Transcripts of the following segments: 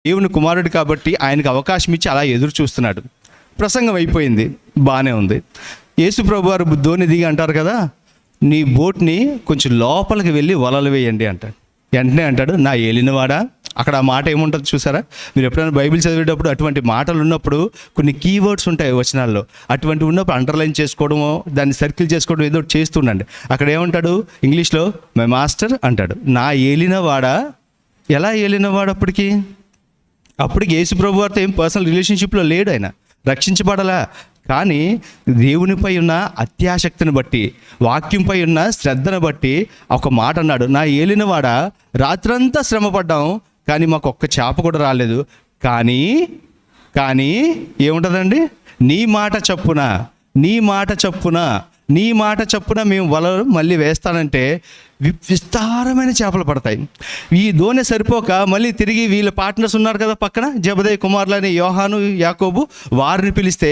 దేవుని కుమారుడు కాబట్టి ఆయనకు అవకాశం ఇచ్చి అలా ఎదురు చూస్తున్నాడు. ప్రసంగం అయిపోయింది, బాగానే ఉంది. యేసు ప్రభు వారు ధోని దిగి అంటారు కదా, నీ బోట్ని కొంచెం లోపలికి వెళ్ళి వలలు వేయండి అంటాడు. వెంటనే అంటాడు, నా ఏలినవాడా. అక్కడ ఆ మాట ఏముంటుంది చూసారా? మీరు ఎప్పుడైనా బైబిల్ చదివేటప్పుడు అటువంటి మాటలు ఉన్నప్పుడు కొన్ని కీవర్డ్స్ ఉంటాయి వచనాల్లో. అటువంటి ఉన్నప్పుడు అండర్లైన్ చేసుకోవడమో దాన్ని సర్కిల్ చేసుకోవడం ఏదో చేస్తుండండి. అక్కడ ఏమంటాడు ఇంగ్లీష్లో? మై మాస్టర్ అంటాడు. నా ఏలినవాడా. ఎలా ఏలినవాడు? అప్పటికి యేసు ప్రభు వారితో ఏం పర్సనల్ రిలేషన్షిప్లో లేడు, ఆయన రక్షించబడలా. కానీ దేవునిపై ఉన్న అత్యాసక్తిని బట్టి, వాక్యంపై ఉన్న శ్రద్ధను బట్టి ఒక మాట అన్నాడు, నా ఏలినవాడా, రాత్రంతా శ్రమపడ్డాం కానీ మాకు ఒక్క చేప కూడా రాలేదు. కానీ ఏముంటుందండి? నీ మాట చప్పున మేము వలలు మళ్ళీ వేస్తానంటే విస్తారమైన చేపలు పడతాయి. ఈ దోణి సరిపోక మళ్ళీ తిరిగి వీళ్ళ పార్ట్నర్స్ ఉన్నారు కదా పక్కన, జబదయి కుమారులని యోహాను, యాకోబు, వారిని పిలిస్తే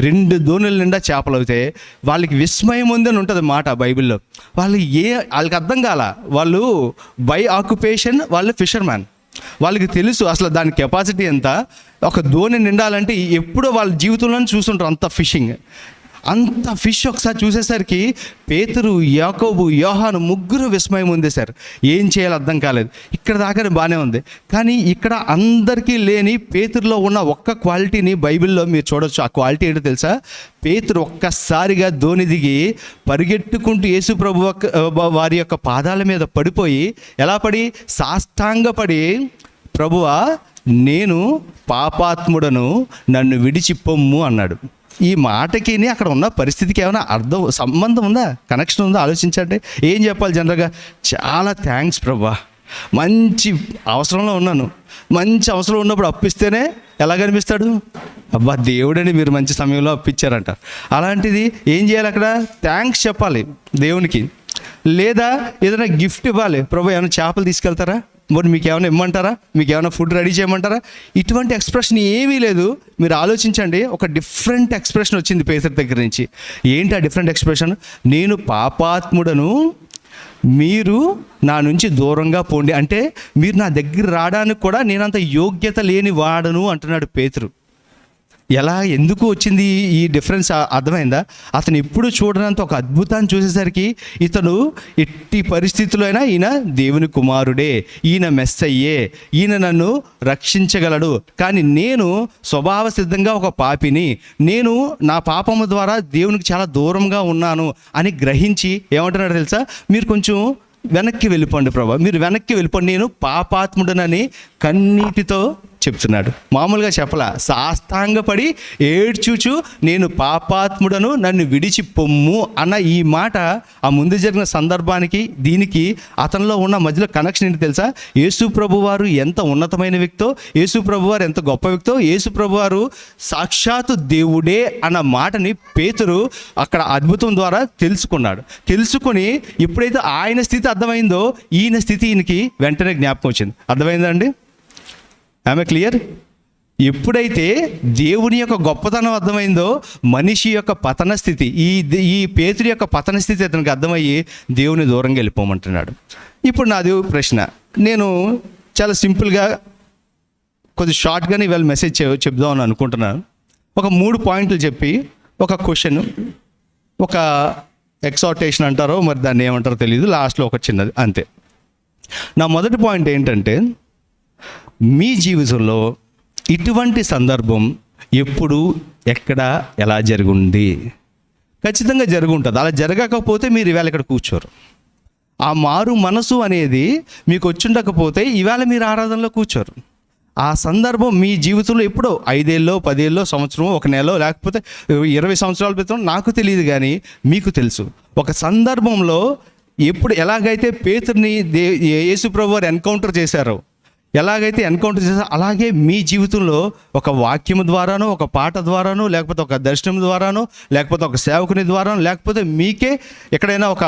2 దోణుల నిండా చేపలు అవుతాయి. వాళ్ళకి విస్మయం ఉందని ఉంటుంది మాట బైబిల్లో. వాళ్ళకి అర్థం కాల. వాళ్ళు బై ఆక్యుపేషన్ వాళ్ళు ఫిషర్మ్యాన్. వాళ్ళకి తెలుసు అసలు దాని కెపాసిటీ ఎంత. ఒక దోణి నిండాలంటే ఎప్పుడో వాళ్ళ జీవితంలో చూస్తుంటారు అంత ఫిష్ ఒకసారి చూసేసరికి పేతురు, యాకోబు, యోహాను ముగ్గురు విస్మయం పొందేశారు. ఏం చేయాలో అర్థం కాలేదు. ఇక్కడ దాకా బాగానే ఉంది. కానీ ఇక్కడ అందరికీ లేని పేతురులో ఉన్న ఒక్క క్వాలిటీని బైబిల్లో మీరు చూడొచ్చు. ఆ క్వాలిటీ ఏంటో తెలుసా? పేతురు ఒక్కసారిగా దోణి దిగి పరిగెట్టుకుంటూ యేసు ప్రభు వారి యొక్క పాదాల మీద పడిపోయి, ఎలా పడి? సాష్టాంగపడి, ప్రభువా నేను పాపాత్ముడను, నన్ను విడిచి పొమ్ము అన్నాడు. ఈ మాటకి అక్కడ ఉన్న పరిస్థితికి ఏమైనా సంబంధం ఉందా? కనెక్షన్ ఉందా? ఆలోచించండి. ఏం చెప్పాలి జనరల్గా? చాలా థ్యాంక్స్ ప్రభువా, మంచి అవసరంలో ఉన్నాను. మంచి అవసరం ఉన్నప్పుడు అప్పిస్తేనే ఎలా కనిపిస్తాడు? అబ్బా దేవుడని మీరు మంచి సమయంలో అప్పిచ్చారంట. అలాంటిది ఏం చేయాలి? అక్కడ థ్యాంక్స్ చెప్పాలి దేవునికి. లేదా ఏదైనా గిఫ్ట్ ఇవ్వాలి. ప్రభు ఏమైనా చేపలు తీసుకెళ్తారా, మరి మీకు ఏమైనా ఇమ్మంటారా, మీకు ఏమైనా ఫుడ్ రెడీ చేయమంటారా? ఇటువంటి ఎక్స్ప్రెషన్ ఏమీ లేదు. మీరు ఆలోచించండి. ఒక డిఫరెంట్ ఎక్స్ప్రెషన్ వచ్చింది పేతురు దగ్గర నుంచి. ఏంటి ఆ డిఫరెంట్ ఎక్స్ప్రెషన్? నేను పాపాత్ముడను, మీరు నా నుంచి దూరంగా పోండి. అంటే మీరు నా దగ్గర రావడానికి కూడా నేనంత యోగ్యత లేని వాడను అంటున్నాడు పేతురు. ఎందుకు వచ్చింది ఈ డిఫరెన్స్? అర్థమైందా? అతను ఎప్పుడు చూడనంత ఒక అద్భుతాన్ని చూసేసరికి ఇతను ఎట్టి పరిస్థితుల్లో అయినా ఈయన దేవుని కుమారుడే, ఈయన మెస్సయ్యే, ఈయన నన్ను రక్షించగలడు. కానీ నేను స్వభావ సిద్ధంగా ఒక పాపిని, నేను నా పాపము ద్వారా దేవునికి చాలా దూరంగా ఉన్నాను అని గ్రహించి ఏమంటున్నాడు తెలుసా? మీరు కొంచెం వెనక్కి వెళ్ళిపోండి ప్రభా, మీరు వెనక్కి వెళ్ళిపోండి, నేను పాపాత్ముడనని కన్నీటితో చెప్తున్నాడు. మామూలుగా చెప్పలా, సాష్టాంగపడి ఏడ్చుచు నేను పాపాత్ముడను, నన్ను విడిచి పొమ్ము అన్న ఈ మాట ఆ ముందు జరిగిన సందర్భానికి దీనికి అతనిలో ఉన్న మధ్యలో కనెక్షన్ ఏంటి తెలుసా? యేసు ప్రభువారు ఎంత ఉన్నతమైన వ్యక్తో, యేసు ప్రభువారు ఎంత గొప్ప వ్యక్తో, యేసు ప్రభువారు సాక్షాత్తు దేవుడే అన్న మాటని పేతురు అక్కడ అద్భుతం ద్వారా తెలుసుకొని ఎప్పుడైతే ఆయన స్థితి అర్థమైందో ఈయన స్థితి ఈయనకి వెంటనే జ్ఞాపకం వచ్చింది. అర్థమైందా? ఆమె క్లియర్? ఎప్పుడైతే దేవుని యొక్క గొప్పతనం అర్థమైందో మనిషి యొక్క పతన స్థితి, ఈ పేతురు యొక్క పతన స్థితి అతనికి అర్థమయ్యి దేవుని దూరంగా వెళ్ళిపోమంటున్నాడు. ఇప్పుడు నాది ప్రశ్న, నేను చాలా సింపుల్గా కొద్దిగా షార్ట్గానే ఇవాళ మెసేజ్ చెప్దామని అనుకుంటున్నాను. ఒక 3 పాయింట్లు చెప్పి ఒక క్వశ్చన్, ఒక ఎక్సార్టేషన్ అంటారో మరి దాన్ని ఏమంటారో తెలియదు, లాస్ట్లో ఒక చిన్నది అంతే. నా మొదటి పాయింట్ ఏంటంటే, మీ జీవితంలో ఇటువంటి సందర్భం ఎప్పుడు, ఎక్కడ, ఎలా జరుగుంది? ఖచ్చితంగా జరుగుంటుంది. అలా జరగకపోతే మీరు ఇవాళ ఇక్కడ కూర్చోరు. ఆ మారు మనసు అనేది మీకు వచ్చుండకపోతే ఇవాళ మీరు ఆరాధనలో కూర్చోరు. ఆ సందర్భం మీ జీవితంలో ఎప్పుడో 5 ఏళ్ళో, 10 ఏళ్ళో, సంవత్సరం, 1 నెల, లేకపోతే 20 సంవత్సరాల క్రితం, నాకు తెలియదు కానీ మీకు తెలుసు. ఒక సందర్భంలో ఎప్పుడు ఎలాగైతే పేతురుని యేసు ప్రభు వారు ఎన్కౌంటర్ చేశారో, అలాగే మీ జీవితంలో ఒక వాక్యము ద్వారానో, ఒక పాట ద్వారానో, లేకపోతే ఒక దర్శనం ద్వారానో, లేకపోతే ఒక సేవకుని ద్వారానో, లేకపోతే మీకే ఎక్కడైనా ఒక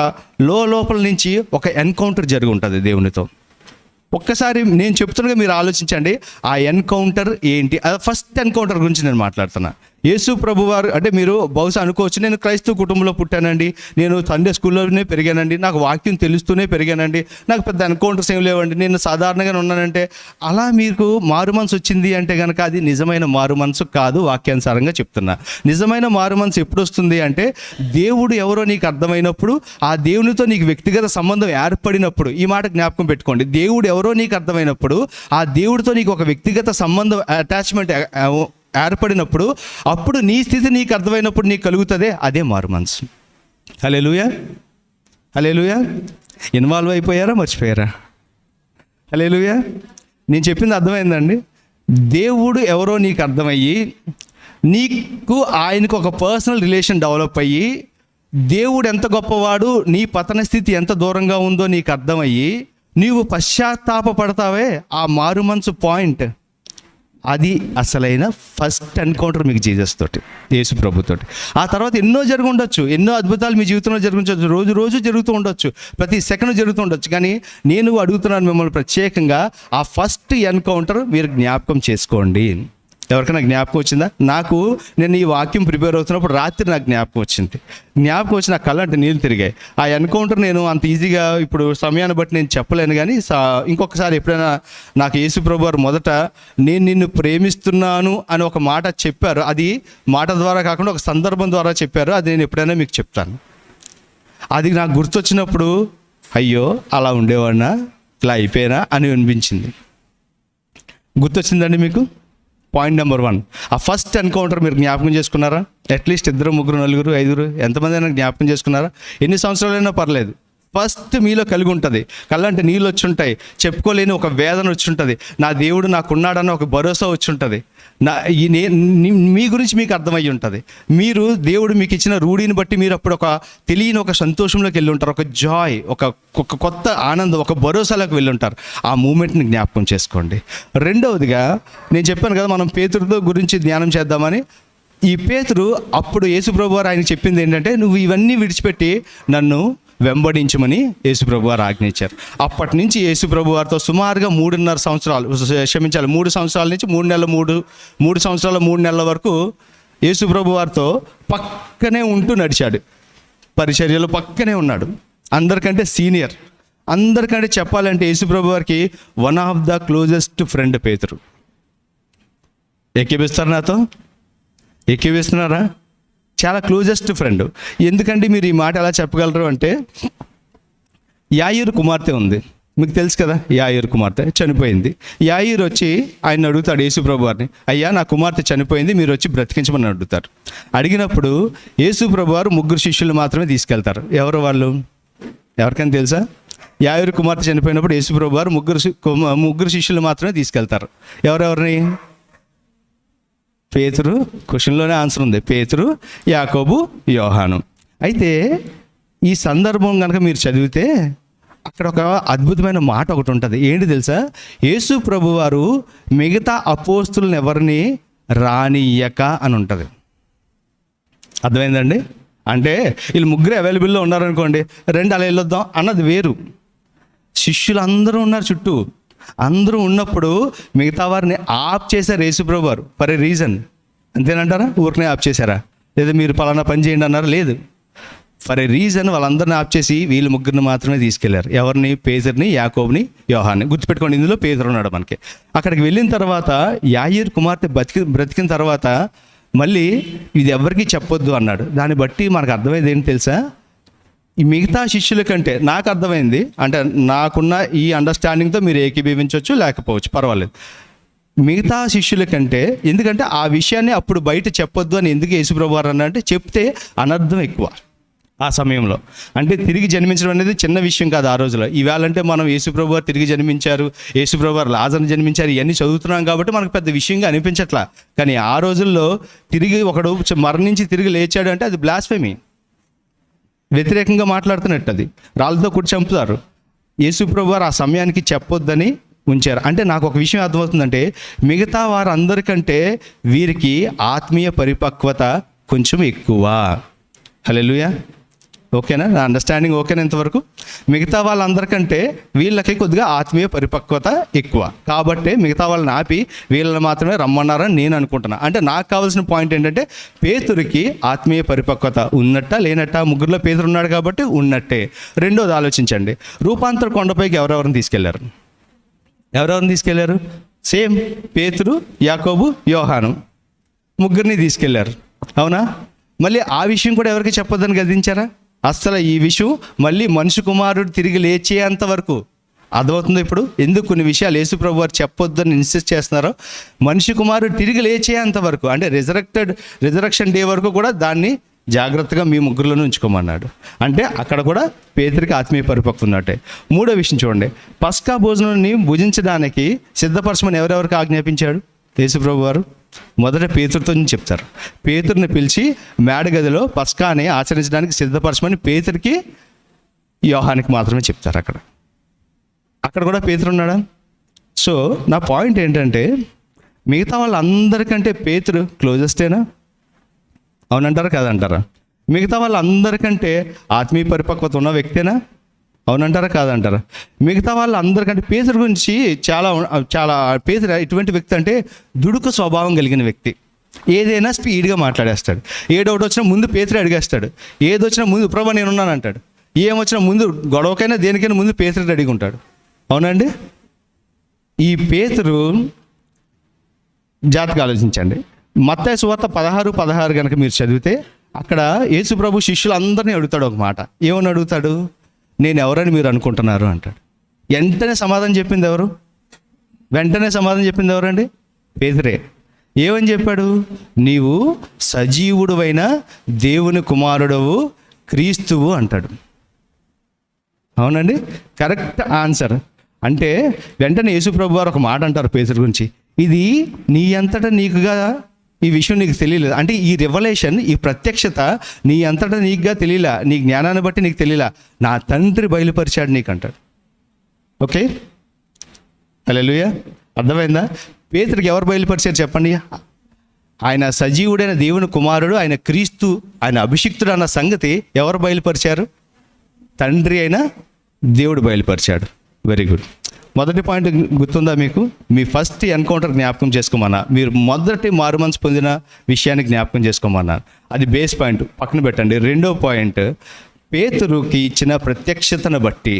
లోపల నుంచి ఒక ఎన్కౌంటర్ జరిగి ఉంటుంది దేవునితో. ఒక్కసారి నేను చెప్తున్నగా మీరు ఆలోచించండి, ఆ ఎన్కౌంటర్ ఏంటి? ఫస్ట్ ఎన్కౌంటర్ గురించి నేను మాట్లాడుతున్నా. యేసు ప్రభువారు అంటే మీరు బహుశా అనుకోవచ్చు, నేను క్రైస్తవ కుటుంబంలో పుట్టానండి, నేను సండే స్కూల్లోనే పెరిగానండి, నాకు వాక్యం తెలుస్తూనే పెరిగానండి, నాకు పెద్ద ఎన్కౌంటర్స్ ఏం లేవండి, నేను సాధారణంగానే ఉన్నానంటే, అలా మీకు మారు మనసు వచ్చింది అంటే కనుక అది నిజమైన మారు మనసు కాదు. వాక్యానుసారంగా చెప్తున్నా, నిజమైన మారు మనసు ఎప్పుడు వస్తుంది అంటే దేవుడు ఎవరో నీకు అర్థమైనప్పుడు, ఆ దేవునితో నీకు వ్యక్తిగత సంబంధం ఏర్పడినప్పుడు. ఈ మాట జ్ఞాపకం పెట్టుకోండి, దేవుడు ఎవరో నీకు అర్థమైనప్పుడు, ఆ దేవుడితో నీకు ఒక వ్యక్తిగత సంబంధం అటాచ్మెంట్ ఏర్పడినప్పుడు, అప్పుడు నీ స్థితి నీకు అర్థమైనప్పుడు నీకు కలుగుతుంది, అదే మారు మనసు. హల్లెలూయా, హల్లెలూయా. ఇన్వాల్వ్ అయిపోయారా, మర్చిపోయారా? హల్లెలూయా. నేను చెప్పింది అర్థమైందండి. దేవుడు ఎవరో నీకు అర్థమయ్యి, నీకు ఆయనకు ఒక పర్సనల్ రిలేషన్ డెవలప్ అయ్యి, దేవుడు ఎంత గొప్పవాడు, నీ పతన స్థితి ఎంత దూరంగా ఉందో నీకు అర్థమయ్యి, నీవు పశ్చాత్తాపడతావే, ఆ మారు మనసు పాయింట్, అది అసలైన ఫస్ట్ ఎన్కౌంటర్ మీకు జీసస్ తోటి, యేసు ప్రభుతోటి. ఆ తర్వాత ఎన్నో జరిగి ఉండొచ్చు, ఎన్నో అద్భుతాలు మీ జీవితంలో జరుగుతుండొచ్చు, రోజు రోజు జరుగుతూ ఉండొచ్చు, ప్రతి సెకండ్ జరుగుతూ ఉండొచ్చు. కానీ నేను అడుగుతున్నాను మిమ్మల్ని ప్రత్యేకంగా, ఆ ఫస్ట్ ఎన్కౌంటర్ మీరు జ్ఞాపకం చేసుకోండి. ఎవరికైనా జ్ఞాపకం వచ్చిందా? నాకు నేను ఈ వాక్యం ప్రిపేర్ అవుతున్నప్పుడు రాత్రి నాకు జ్ఞాపకం వచ్చింది. జ్ఞాపకం వచ్చి నాకు కళ్ళంటే నీళ్ళు తిరిగాయి. ఆ ఎన్కౌంటర్ నేను అంత ఈజీగా ఇప్పుడు సమయాన్ని బట్టి నేను చెప్పలేను, కానీ ఇంకొకసారి ఎప్పుడైనా నాకు యేసు ప్రభు వారు మొదట నేను నిన్ను ప్రేమిస్తున్నాను అని ఒక మాట చెప్పారు. అది మాట ద్వారా కాకుండా ఒక సందర్భం ద్వారా చెప్పారు. అది నేను ఎప్పుడైనా మీకు చెప్తాను. అది నాకు గుర్తొచ్చినప్పుడు అయ్యో అలా ఉండేవాడినా, ఇలా అయిపోయినా అని అనిపించింది. గుర్తొచ్చిందండి మీకు? పాయింట్ నెంబర్ 1, ఆ ఫస్ట్ ఎన్కౌంటర్ మీరు జ్ఞాపకం చేసుకున్నారా? అట్లీస్ట్ 2, 3, 4, 5 ఎంతమంది అయినా జ్ఞాపకం చేసుకున్నారా? ఎన్ని సంవత్సరాలైనా పర్లేదు, ఫస్ట్ మీలో కలిగి ఉంటుంది. కళ్ళంటే నీళ్ళు వచ్చి ఉంటాయి, చెప్పుకోలేని ఒక వేదన వచ్చి ఉంటుంది, నా దేవుడు నాకున్నాడన్న ఒక భరోసా వచ్చి ఉంటుంది, మీ గురించి మీకు అర్థమయ్యి ఉంటుంది. మీరు దేవుడు మీకు ఇచ్చిన రూఢిని బట్టి మీరు అప్పుడు ఒక తెలియని ఒక సంతోషంలోకి వెళ్ళి ఉంటారు, ఒక జాయ్, ఒక కొత్త ఆనందం, ఒక భరోసాలోకి వెళ్ళి ఉంటారు. ఆ మూమెంట్ని జ్ఞాపకం చేసుకోండి. రెండవదిగా నేను చెప్పాను కదా, మనం పేతురుతో గురించి ధ్యానం చేద్దామని. ఈ పేతురు అప్పుడు యేసుప్రభు వారు ఆయనకు చెప్పింది ఏంటంటే, నువ్వు ఇవన్నీ విడిచిపెట్టి నన్ను వెంబడించమని యేసుప్రభు వారు ఆజ్ఞించారు. అప్పటి నుంచి యేసుప్రభు వారితో సుమారుగా 3.5 సంవత్సరాలు, 3 సంవత్సరాల నుంచి 3 సంవత్సరాల 3 నెలల వరకు యేసుప్రభు వారితో పక్కనే ఉంటూ నడిచాడు. పరిచర్యలో పక్కనే ఉన్నాడు. అందరికంటే సీనియర్, అందరికంటే చెప్పాలంటే యేసుప్రభు వారికి one of the closest friend పేతురు. ఎక్కిపిస్తారు నాతో? ఎక్కిపిస్తున్నారా? చాలా క్లోజెస్ట్ ఫ్రెండ్. ఎందుకంటే మీరు ఈ మాట ఎలా చెప్పగలరు అంటే, యాయిరు కుమార్తె ఉంది, మీకు తెలుసు కదా, యాయిరు కుమార్తె చనిపోయింది. యాయిరు వచ్చి ఆయన అడుగుతాడు యేసుప్రభు వారిని, అయ్యా నా కుమార్తె చనిపోయింది, మీరు వచ్చి బ్రతికించమని అడుగుతారు. అడిగినప్పుడు యేసుప్రభు వారు 3 శిష్యులు మాత్రమే తీసుకెళ్తారు. ఎవరు వాళ్ళు? ఎవరికైనా తెలుసా? యాయిరు కుమార్తె చనిపోయినప్పుడు యేసుప్రభు వారు 3 శిష్యులు మాత్రమే తీసుకెళ్తారు. ఎవరెవరిని? పేతురు, క్వశ్చన్లోనే ఆన్సర్ ఉంది, పేతురు, యాకోబు, యోహాను. అయితే ఈ సందర్భం కనుక మీరు చదివితే అక్కడ ఒక అద్భుతమైన మాట ఒకటి ఉంటుంది. ఏంటి తెలుసా? యేసు ప్రభు వారు మిగతా అపోస్తులను ఎవరిని రానియ్యక అని ఉంటుంది. అర్థమైందండి? అంటే వీళ్ళు 3 అవైలబుల్లో ఉన్నారనుకోండి, 2 అలా వెళ్ళొద్దాం అన్నది వేరు. శిష్యులు అందరూ ఉన్నారు చుట్టూ, అందరూ ఉన్నప్పుడు మిగతా వారిని ఆప్ చేశారు యేసుప్రభు వారు ఫర్ ఏ రీజన్. అంతేనంటారా? ఊరికనే ఆప్ చేశారా? లేదా మీరు పలానా పని చేయండి అన్నారా? లేదు, ఫర్ ఏ రీజన్ వాళ్ళందరిని ఆప్ చేసి వీళ్ళు 3 మాత్రమే తీసుకెళ్లారు. ఎవరిని? పేతురుని, యాకోబుని, యోహాన్ని. గుర్తుపెట్టుకోండి, ఇందులో పేతురు ఉన్నాడు మనకి. అక్కడికి వెళ్ళిన తర్వాత యాయిరు కుమార్తె బ్రతికిన తర్వాత మళ్ళీ ఇది ఎవరికి చెప్పొద్దు అన్నాడు. దాన్ని బట్టి మనకు అర్థమైంది ఏంటి తెలుసా? ఈ మిగతా శిష్యుల కంటే నాకు అర్థమైంది, అంటే నాకున్న ఈ అండర్స్టాండింగ్తో మీరు ఏకీభవించవచ్చు లేకపోవచ్చు, పర్వాలేదు. మిగతా శిష్యుల కంటే, ఎందుకంటే ఆ విషయాన్ని అప్పుడు బయట చెప్పొద్దు అని ఎందుకు యేసుప్రభు వారు అన్నా అంటే, చెప్తే అనర్థం ఎక్కువ ఆ సమయంలో. అంటే తిరిగి జన్మించడం అనేది చిన్న విషయం కాదు ఆ రోజులో. ఈవేళంటే మనం యేసుప్రభు వారు తిరిగి జన్మించారు, యేసుప్రభు వారు లాజరును జన్మించారు, ఇవన్నీ చదువుతున్నాం కాబట్టి మనకు పెద్ద విషయంగా అనిపించట్లా. కానీ ఆ రోజుల్లో తిరిగి ఒకడు మరణించి తిరిగి లేచాడు అంటే అది బ్లాస్ఫెమీ, వ్యతిరేకంగా మాట్లాడుతున్నట్టు. అది రాళ్ళతో కూడా చంపుతారు. యేసుప్రభు వారు ఆ సమయానికి చెప్పొద్దని ఉంచారు. అంటే నాకు ఒక విషయం అర్థమవుతుందంటే, మిగతా వారందరికంటే వీరికి ఆత్మీయ పరిపక్వత కొంచెం ఎక్కువ. హల్లెలూయా. ఓకేనా? నా అండర్స్టాండింగ్ ఓకేనా ఇంతవరకు? మిగతా వాళ్ళందరికంటే వీళ్ళకి కొద్దిగా ఆత్మీయ పరిపక్వత ఎక్కువ కాబట్టి మిగతా వాళ్ళని ఆపి వీళ్ళని మాత్రమే రమ్మన్నారని నేను అనుకుంటున్నా. అంటే నాకు కావాల్సిన పాయింట్ ఏంటంటే పేతురుకి ఆత్మీయ పరిపక్వత ఉన్నట్టా లేనట్టా? ముగ్గురులో పేతురు ఉన్నాడు కాబట్టి ఉన్నట్టే. రెండోది ఆలోచించండి, రూపాంతర కొండపైకి ఎవరెవరిని తీసుకెళ్లారు? ఎవరెవరిని తీసుకెళ్లారు? సేమ్ పేతురు, యాకోబు, యోహాను ముగ్గురిని తీసుకెళ్లారు, అవునా? మళ్ళీ ఆ విషయం కూడా ఎవరికి చెప్పొద్దని గదించారా? అసలు ఈ విషయం మళ్ళీ మనిషి కుమారుడు తిరిగి లేచేంత వరకు అర్థమవుతుంది. ఇప్పుడు ఎందుకు కొన్ని విషయాలు యేసు ప్రభు వారు చెప్పొద్దని ఇన్సిస్ట్ చేస్తున్నారో, మనిషి కుమారుడు తిరిగి లేచేంత వరకు అంటే రిజరక్షన్ డే వరకు కూడా దాన్ని జాగ్రత్తగా మీ ముగ్గురులోనే ఉంచుకోమన్నాడు. అంటే అక్కడ కూడా పేతురికి ఆత్మీయ పరిపక్వం ఉన్నట్టే. మూడో విషయం చూడండి, పస్కా భోజనాన్ని భుజించడానికి సిద్ధపరచమని ఎవరెవరికి ఆజ్ఞాపించాడు యేసు ప్రభు వారు? మొదట పేతురుతో చెప్తారు. పేతురుని పిలిచి మేడగదిలో పస్కాని ఆచరించడానికి సిద్ధపరచమని పేతురికి, యోహానికి మాత్రమే చెప్తారు. అక్కడ కూడా పేతురు ఉన్నాడా? సో నా పాయింట్ ఏంటంటే, మిగతా వాళ్ళందరికంటే పేతురు క్లోజెస్టేనా? అవునంటారా కాదంటారా? మిగతా వాళ్ళందరికంటే ఆత్మీయ పరిపక్వత ఉన్న వ్యక్తేనా? అవునంటారా కాదంటారా? మిగతా వాళ్ళందరికంటే పేతురు గురించి చాలా పేతురు ఎటువంటి వ్యక్తి అంటే దుడుకు స్వభావం కలిగిన వ్యక్తి. ఏదైనా స్పీడ్గా మాట్లాడేస్తాడు. ఏ డౌట్ వచ్చినా ముందు పేతురు అడిగేస్తాడు. ఏది వచ్చినా ముందు ప్రభు నేనున్నాను అంటాడు. ఏమొచ్చినా ముందు గొడవకైనా దేనికైనా ముందు పేతురు అడిగి ఉంటాడు, అవునండి? ఈ పేతురు జాతకు ఆలోచించండి. మత్తయి సువార్త 16 కనుక మీరు చదివితే అక్కడ యేసు ప్రభు శిష్యులందరినీ అడుగుతాడు ఒక మాట. ఏమని అడుగుతాడు? నేను ఎవరని మీరు అనుకుంటున్నారు అంటాడు. వెంటనే సమాధానం చెప్పింది ఎవరు? ఎవరండి? పేతురే. ఏమని చెప్పాడు? నీవు సజీవుడువైన దేవుని కుమారుడవు, క్రీస్తువు అంటాడు. అవునండి, కరెక్ట్ ఆన్సర్. అంటే వెంటనే యేసు ప్రభు వారు ఒక మాట అంటారు పేతురు గురించి, ఇది నీ అంతటా నీకుగా ఈ విషయం నీకు తెలియలేదు. అంటే ఈ రివలేషన్, ఈ ప్రత్యక్షత నీ అంతటా నీకుగా తెలియలా, నీ జ్ఞానాన్ని బట్టి నీకు తెలియలా, నా తండ్రి బయలుపరిచాడు నీకు అంటాడు. ఓకే, హల్లెలూయా. అర్థమైందా? పేతురికి ఎవరు బయలుపరిచారు చెప్పండి? ఆయన సజీవుడైన దేవుని కుమారుడు, ఆయన క్రీస్తు, ఆయన అభిషిక్తుడు అన్న సంగతి ఎవరు బయలుపరిచారు? తండ్రి అయిన దేవుడు బయలుపరిచాడు. Very good. మొదటి పాయింట్ గుర్తుందా మీకు? మీ ఫస్ట్ ఎన్కౌంటర్ జ్ఞాపకం చేసుకోమన్నా, మీరు మొదటి మారుమనసు పొందిన విషయాన్ని జ్ఞాపకం చేసుకోమన్నారు. అది బేస్ పాయింట్, పక్కన పెట్టండి. రెండో పాయింట్, పేతురుకి ఇచ్చిన ప్రత్యక్షతను బట్టి,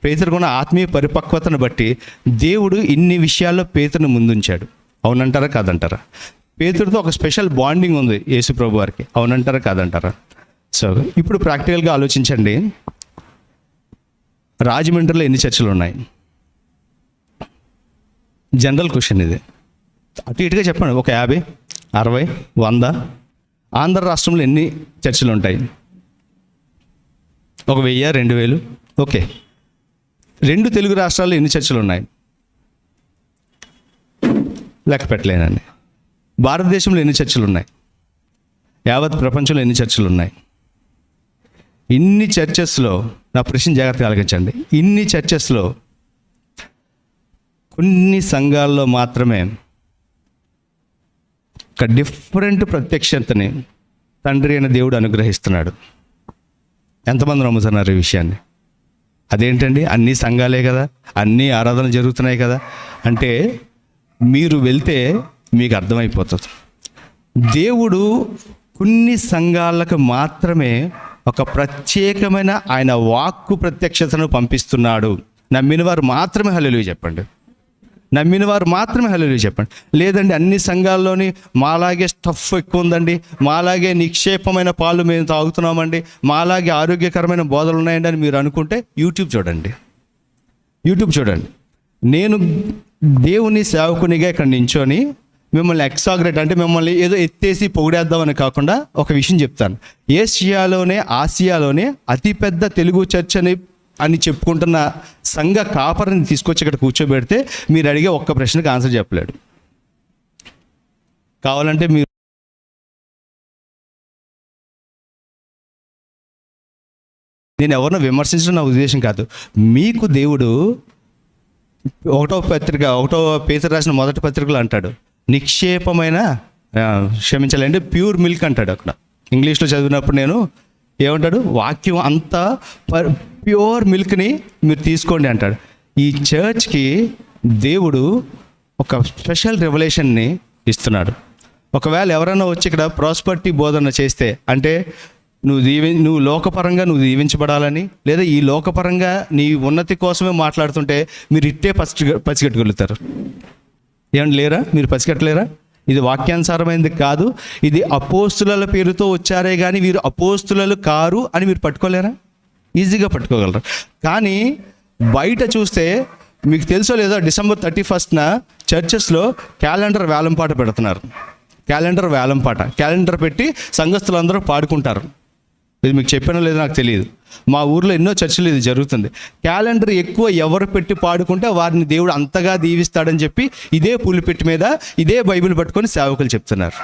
పేతురుకున్న ఆత్మీయ పరిపక్వతను బట్టి దేవుడు ఇన్ని విషయాల్లో పేతురుని ముందుంచాడు. అవునంటారా కాదంటారా? పేతురుతో ఒక స్పెషల్ బాండింగ్ ఉంది యేసు ప్రభు వారికి. అవునంటారా కాదంటారా? సో ఇప్పుడు ప్రాక్టికల్గా ఆలోచించండి. రాజమండ్రిలో ఎన్ని చర్చిలు ఉన్నాయి? జనరల్ క్వశ్చన్ ఇది. అటు ఇటుగా చెప్పండి, ఒక 50, 60, 100. ఆంధ్ర రాష్ట్రంలో ఎన్ని చర్చిలు ఉంటాయి? ఒక 1000, 2000. ఓకే. 2 తెలుగు రాష్ట్రాల్లో ఎన్ని చర్చిలు ఉన్నాయి? లెక్క పెట్టలేనండి. భారతదేశంలో ఎన్ని చర్చిలు ఉన్నాయి? యావత్ ప్రపంచంలో ఎన్ని చర్చిలు ఉన్నాయి? ఇన్ని చర్చెస్లో, నా ప్రశ్న జాగ్రత్తగా ఆలోచించండి, ఇన్ని చర్చెస్లో కొన్ని సంఘాల్లో మాత్రమే ఒక డిఫరెంట్ ప్రత్యక్షతని తండ్రి అయిన దేవుడు అనుగ్రహిస్తున్నాడు. ఎంతమంది నమ్ముతున్నారు ఈ విషయాన్ని? అదేంటండి, అన్ని సంఘాలే కదా, అన్ని ఆరాధనలు జరుగుతున్నాయి కదా అంటే మీరు వెళ్తే మీకు అర్థమైపోతుంది. దేవుడు కొన్ని సంఘాలకు మాత్రమే ఒక ప్రత్యేకమైన ఆయన వాక్కు ప్రత్యక్షతను పంపిస్తున్నాడు. నమ్మిన వారు మాత్రమే హల్లెలూయా చెప్పండి. చెప్పండి. లేదండి అన్ని సంఘాల్లోని మాలాగే స్టఫ్ ఎక్కువ ఉందండి, మాలాగే నిక్షేపమైన పాలు మేము తాగుతున్నామండి, మాలాగే ఆరోగ్యకరమైన బోధలు ఉన్నాయండి అని మీరు అనుకుంటే యూట్యూబ్ చూడండి. నేను దేవుని సేవకునిగా ఇక్కడ నించొని మిమ్మల్ని ఎక్సాగ్రేట్ అంటే మిమ్మల్ని ఏదో ఎత్తేసి పొగిడేద్దామని కాకుండా ఒక విషయం చెప్తాను. ఆసియాలోనే అతిపెద్ద తెలుగు చర్చ్ అని చెప్పుకుంటున్న సంఘ కాపరిని తీసుకొచ్చి ఇక్కడ కూర్చోబెడితే మీరు అడిగే ఒక్క ప్రశ్నకు ఆన్సర్ చెప్పలేడు. కావాలంటే మీరు నేను ఎవరినో విమర్శించడం నా ఉద్దేశం కాదు. మీకు దేవుడు ఒకటో పేతురు రాసిన మొదటి పత్రికలో అంటాడు, నిక్షేపమైన క్షమించాలంటే ప్యూర్ మిల్క్ అంటాడు. అక్కడ ఇంగ్లీష్లో చదివినప్పుడు నేను ఏమంటాడు, వాక్యం అంతా ప్యూర్ మిల్క్ని మీరు తీసుకోండి అంటాడు. ఈ చర్చ్కి దేవుడు ఒక స్పెషల్ రెవల్యూషన్ని ఇస్తున్నాడు. ఒకవేళ ఎవరైనా వచ్చి ఇక్కడ ప్రాస్పరిటీ బోధన చేస్తే, అంటే నువ్వు లోకపరంగా నువ్వు దీవించబడాలని, లేదా ఈ లోకపరంగా నీ ఉన్నతి కోసమే మాట్లాడుతుంటే మీరు ఇట్టే పసిగట్టుగలుగుతారు. ఏమండి లేరా? మీరు పసిగట్టలేరా? ఇది వాక్యానుసారమైనది కాదు. ఇది అపోస్తుల పేరుతో వచ్చారే కానీ వీరు అపోస్తులు కారు అని మీరు పట్టుకోలేరా? ఈజీగా పట్టుకోగలరు. కానీ బయట చూస్తే మీకు తెలుసో లేదో, December 31st చర్చెస్లో క్యాలెండర్ వేలంపాట పెడుతున్నారు. క్యాలెండర్ పెట్టి సంఘస్థులందరూ పాడుకుంటారు. ఇది మీకు చెప్పానో లేదో నాకు తెలియదు. మా ఊర్లో ఎన్నో చర్చలు ఇది జరుగుతుంది. క్యాలెండర్ ఎక్కువ ఎవరు పెట్టి పాడుకుంటే వారిని దేవుడు అంతగా దీవిస్తాడని చెప్పి ఇదే పులిపెట్టి మీద ఇదే బైబిల్ పట్టుకొని సేవకులు చెప్తున్నారు.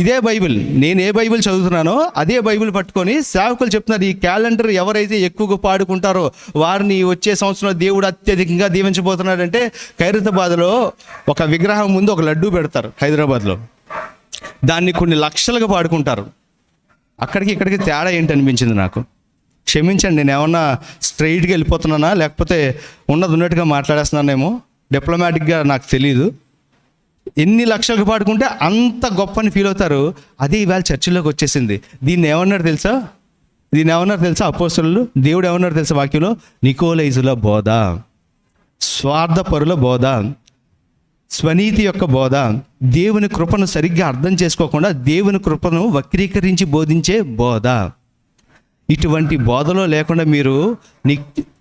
ఇదే బైబిల్, నేను ఏ బైబిల్ చదువుతున్నానో అదే బైబిల్ పట్టుకొని సేవకులు చెప్తున్నారు. ఈ క్యాలెండర్ ఎవరైతే ఎక్కువగా పాడుకుంటారో వారిని వచ్చే సంవత్సరంలో దేవుడు అత్యధికంగా దీవించబోతున్నాడంటే, ఖైరతాబాద్లో ఒక విగ్రహం ముందు ఒక లడ్డూ పెడతారు హైదరాబాద్లో, దాన్ని కొన్ని లక్షలుగా పాడుకుంటారు. అక్కడికి ఇక్కడికి తేడా ఏంటి అనిపించింది నాకు. క్షమించండి, నేను ఏమన్నా స్ట్రైట్గా వెళ్ళిపోతున్నానా లేకపోతే ఉన్నట్టుగా మాట్లాడేస్తున్నానేమో, డిప్లొమాటిక్గా నాకు తెలియదు. ఎన్ని లక్షలకు పాడుకుంటే అంత గొప్పని ఫీల్ అవుతారు. అదే ఇవాళ చర్చిలోకి వచ్చేసింది. దీన్ని ఏమన్నారు తెలుసా అపోస్తలులు? దేవుడు ఏమన్నారు తెలుసా వాక్యంలో? నికోలైజుల బోధ, స్వార్థపరుల బోధ, స్వనీతి యొక్క బోధ, దేవుని కృపను సరిగ్గా అర్థం చేసుకోకుండా దేవుని కృపను వక్రీకరించి బోధించే బోధ. ఇటువంటి బోధలో లేకుండా మీరు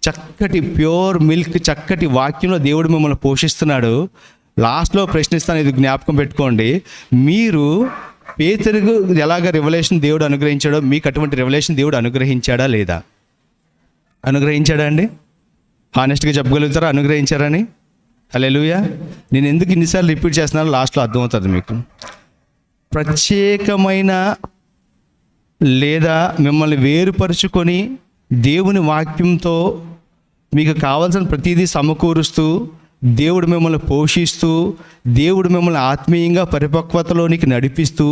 చక్కటి ప్యూర్ మిల్క్, చక్కటి వాక్యంలో దేవుడు మిమ్మల్ని పోషిస్తున్నాడు. లాస్ట్లో ప్రశ్నిస్తాను, ఇది జ్ఞాపకం పెట్టుకోండి. మీరు పేతురుకు ఎలాగ రెవల్యూషన్ దేవుడు అనుగ్రహించాడో మీకు అటువంటి రెవల్యూషన్ దేవుడు అనుగ్రహించాడా లేదా? అనుగ్రహించాడా అండి? హానెస్ట్గా చెప్పగలుగుతారా అనుగ్రహించారని? హల్లెలూయా. నేను ఎందుకు ఇన్నిసార్లు రిపీట్ చేస్తున్నానో లాస్ట్లో అర్థమవుతుంది మీకు. ప్రత్యేకమైన లేదా మిమ్మల్ని వేరుపరుచుకొని దేవుని వాక్యంతో మీకు కావాల్సిన ప్రతిదీ సమకూరుస్తూ, దేవుడు మిమ్మల్ని పోషిస్తూ, దేవుడు మిమ్మల్ని ఆత్మీయంగా పరిపక్వతలోనికి నడిపిస్తూ,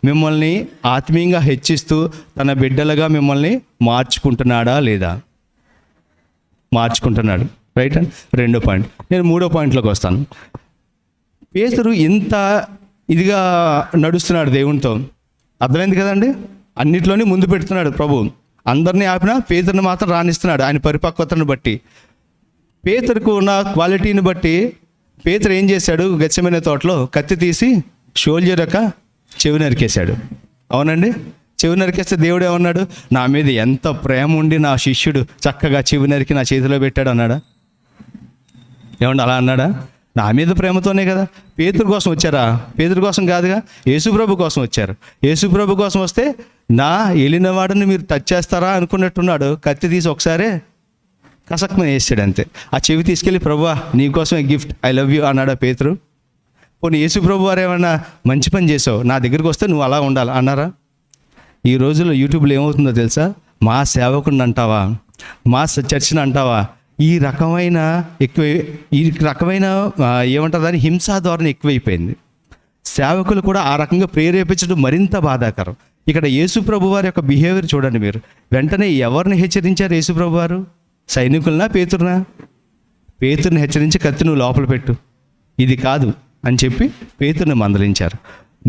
మిమ్మల్ని ఆత్మీయంగా హెచ్చిస్తూ తన బిడ్డలుగా మిమ్మల్ని మార్చుకుంటున్నాడా లేదా? మార్చుకుంటున్నాడు. రైట్ అండ్ రెండో పాయింట్. నేను మూడో పాయింట్లోకి వస్తాను. పేతురు ఇంత ఇదిగా నడుస్తున్నాడు దేవునితో, అర్థమైంది కదండి. అన్నిట్లోనే ముందు పెడుతున్నాడు ప్రభు. అందరినీ ఆపినా పేతురుని మాత్రం రాణిస్తున్నాడు ఆయన పరిపక్వతను బట్టి. పేతురుకు ఉన్న క్వాలిటీని బట్టి పేతురు ఏం చేశాడు? గెత్సెమనే తోటలో కత్తి తీసి షోల్డర్ యొక్క చెవి నరికేశాడు. అవునండి, చెవి నరికేస్తే దేవుడు ఏమన్నాడు? నా మీద ఎంత ప్రేమ ఉండి నా శిష్యుడు చక్కగా చెవి నరికి నా చేతిలో పెట్టాడు అన్నాడా? ఏమన్నా అలా అన్నాడా? నా మీద ప్రేమతోనే కదా. పేతురు కోసం వచ్చారా? పేతురు కోసం కాదుగా, యేసుప్రభు కోసం వచ్చారు. యేసుప్రభు కోసం వస్తే నా వెళ్ళిన వాడిని మీరు టచ్ చేస్తారా అనుకున్నట్టున్నాడు. కత్తి తీసి ఒకసారే కసక్మని వేసాడు అంతే. ఆ చెవి తీసుకెళ్ళి ప్రభువా నీకోసమే గిఫ్ట్, ఐ లవ్ యూ అన్నాడా పేతురు? పోనీ యేసుప్రభు వారు ఏమన్నా మంచి పని చేసావు, నా దగ్గరికి వస్తే నువ్వు అలా ఉండాలి అన్నారా? ఈ రోజుల్లో యూట్యూబ్లో ఏమవుతుందో తెలుసా? మా సేవకుడిని అంటావా, మా చర్చిని అంటావా, ఈ రకమైన ఏమంటారు హింసా ధోరణి ఎక్కువైపోయింది. సేవకులు కూడా ఆ రకంగా ప్రేరేపించడం మరింత బాధాకరం. ఇక్కడ యేసుప్రభు వారి యొక్క బిహేవియర్ చూడండి మీరు. వెంటనే ఎవరిని హెచ్చరించారు యేసుప్రభు వారు? సైనికులనా పేతురునా? పేతురుని హెచ్చరించి కత్తి నువ్వు లోపల పెట్టు, ఇది కాదు అని చెప్పి పేతురుని మందలించారు.